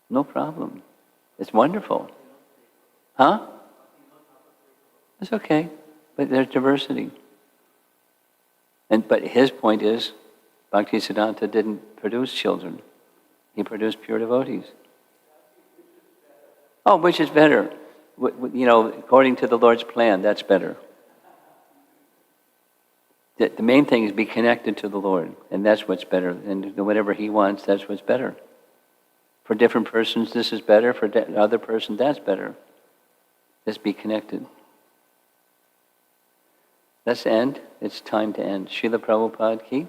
No problem. It's wonderful. Huh? It's okay. But there's diversity. But his point is, Bhakti Siddhanta didn't produce children. He produced pure devotees. Oh, which is better? You know, according to the Lord's plan, that's better. The main thing is be connected to the Lord, and that's what's better. And whatever He wants, that's what's better. For different persons, this is better. For other person, that's better. Just be connected. Let's end. It's time to end. Srila Prabhupada ki.